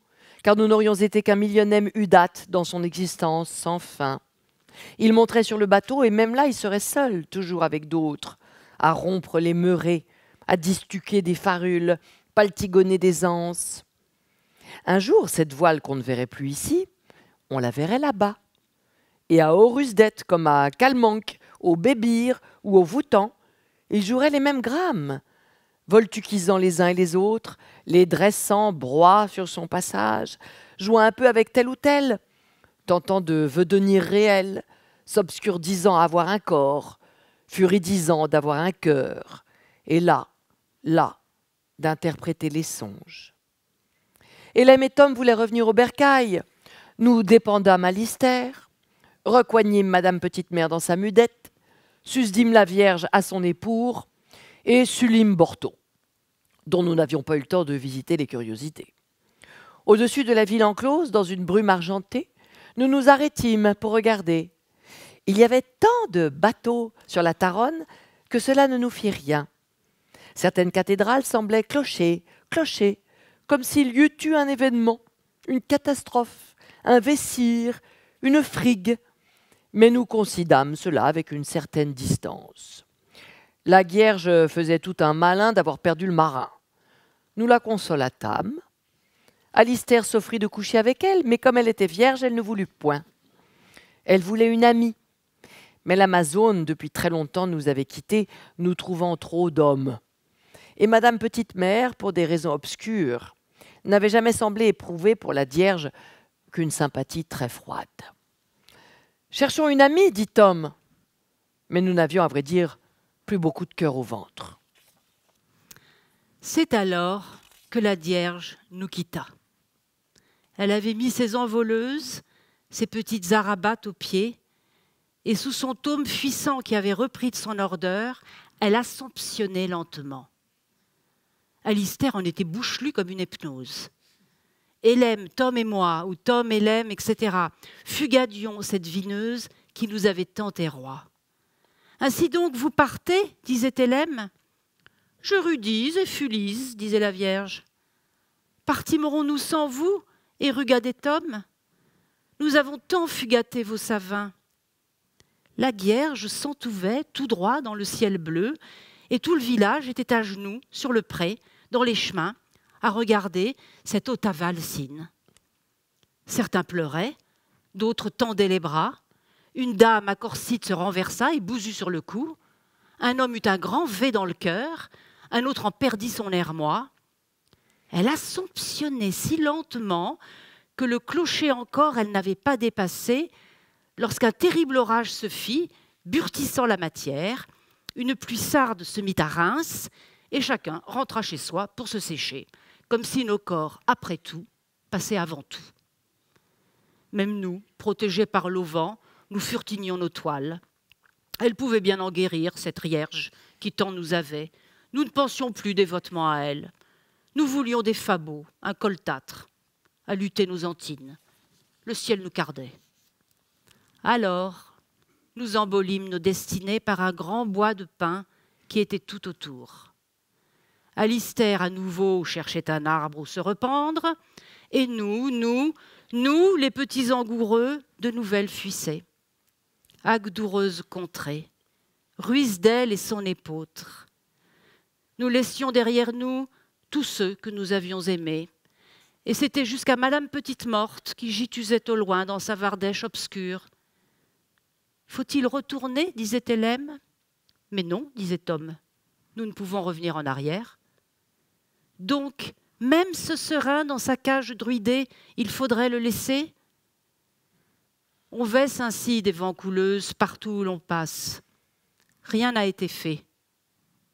car nous n'aurions été qu'un millionième udate dans son existence sans fin. Il monterait sur le bateau et même là il serait seul, toujours avec d'autres, à rompre les meurets, à distuquer des farules, paltigonner des anses. Un jour, cette voile qu'on ne verrait plus ici, on la verrait là-bas. Et à Horusdet, comme à Calmanque, au Bébir ou au Voutan, ils joueraient les mêmes grammes, voltuquisant les uns et les autres, les dressant broie sur son passage, jouant un peu avec tel ou tel, tentant de vedenir réel, s'obscurdisant à avoir un corps, furidisant d'avoir un cœur, et là, d'interpréter les songes. Hélène et Tom voulaient revenir au bercail. Nous dépendâmes Alistair, recoignîmes Madame Petite-Mère dans sa mudette, susdîmes la Vierge à son épour et sulîmes Borto, dont nous n'avions pas eu le temps de visiter les curiosités. Au-dessus de la ville enclose, dans une brume argentée, nous nous arrêtîmes pour regarder. Il y avait tant de bateaux sur la Taronne que cela ne nous fit rien. Certaines cathédrales semblaient clocher, comme s'il y eût eu un événement, une catastrophe, un vessir, une frigue. Mais nous considâmes cela avec une certaine distance. La Guierge faisait tout un malin d'avoir perdu le marin. Nous la consolatâmes. Alistair s'offrit de coucher avec elle, mais comme elle était vierge, elle ne voulut point. Elle voulait une amie. Mais l'Amazone, depuis très longtemps, nous avait quittés, nous trouvant trop d'hommes. Et Madame Petite-Mère, pour des raisons obscures, n'avait jamais semblé éprouver pour la Vierge qu'une sympathie très froide. « Cherchons une amie, dit Tom. » Mais nous n'avions, à vrai dire, plus beaucoup de cœur au ventre. C'est alors que la Vierge nous quitta. Elle avait mis ses envoleuses, ses petites arabates aux pieds, et sous son taume puissant qui avait repris de son ardeur, elle assomptionnait lentement. Alistair en était bouchelu comme une hypnose. Hélène, Tom et moi, ou Tom, Hélène, etc., fugadions cette vineuse qui nous avait tant éroi. « Ainsi donc, vous partez » disait Hélène. « Je rudise et fulise » disait la Vierge. « Partirons-nous sans vous » et rugadait Tom. « Nous avons tant fugaté vos savins. » La Vierge s'entouvait tout droit dans le ciel bleu, et tout le village était à genoux, sur le pré, dans les chemins, à regarder cette Ottava alcine. Certains pleuraient, d'autres tendaient les bras. Une dame à corsite se renversa et bousut sur le cou. Un homme eut un grand V dans le cœur, un autre en perdit son émoi. Elle assomptionnait si lentement que le clocher encore elle n'avait pas dépassé, lorsqu'un terrible orage se fit, burtissant la matière. Une pluie sarde se mit à Reims, et chacun rentra chez soi pour se sécher, comme si nos corps, après tout, passaient avant tout. Même nous, protégés par l'auvent, nous furtignions nos toiles. Elle pouvait bien en guérir, cette Vierge qui tant nous avait. Nous ne pensions plus dévotement à elle. Nous voulions des fagots, un coltâtre, à lutter nos antines. Le ciel nous cardait. Alors, nous embolîmes nos destinées par un grand bois de pin qui était tout autour. Alistair à nouveau cherchait un arbre où se rependre, et nous, les petits angoureux, de nouvelles fuissaient. Agdoureuse contrée, Ruisdael et son épeautre. Nous laissions derrière nous tous ceux que nous avions aimés, et c'était jusqu'à Madame Petite-Morte qui gitusait au loin dans sa vardèche obscure. « Faut-il retourner » disait Hélène. « Mais non » disait Tom, « nous ne pouvons revenir en arrière. » Donc, même ce serin dans sa cage druidée, il faudrait le laisser. On baisse ainsi des vents couleuses partout où l'on passe. Rien n'a été fait,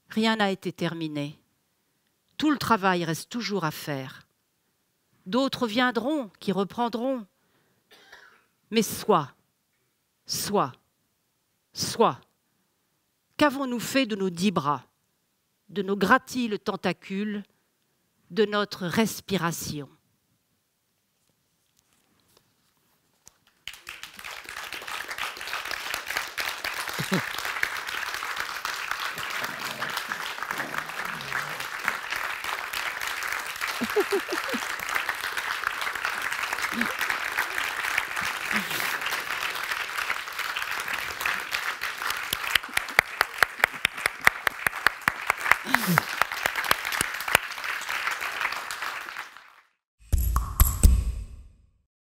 rien n'a été terminé. Tout le travail reste toujours à faire. D'autres viendront, qui reprendront. Mais soit. Qu'avons-nous fait de nos 10 bras, de nos gratiles tentacules, de notre respiration?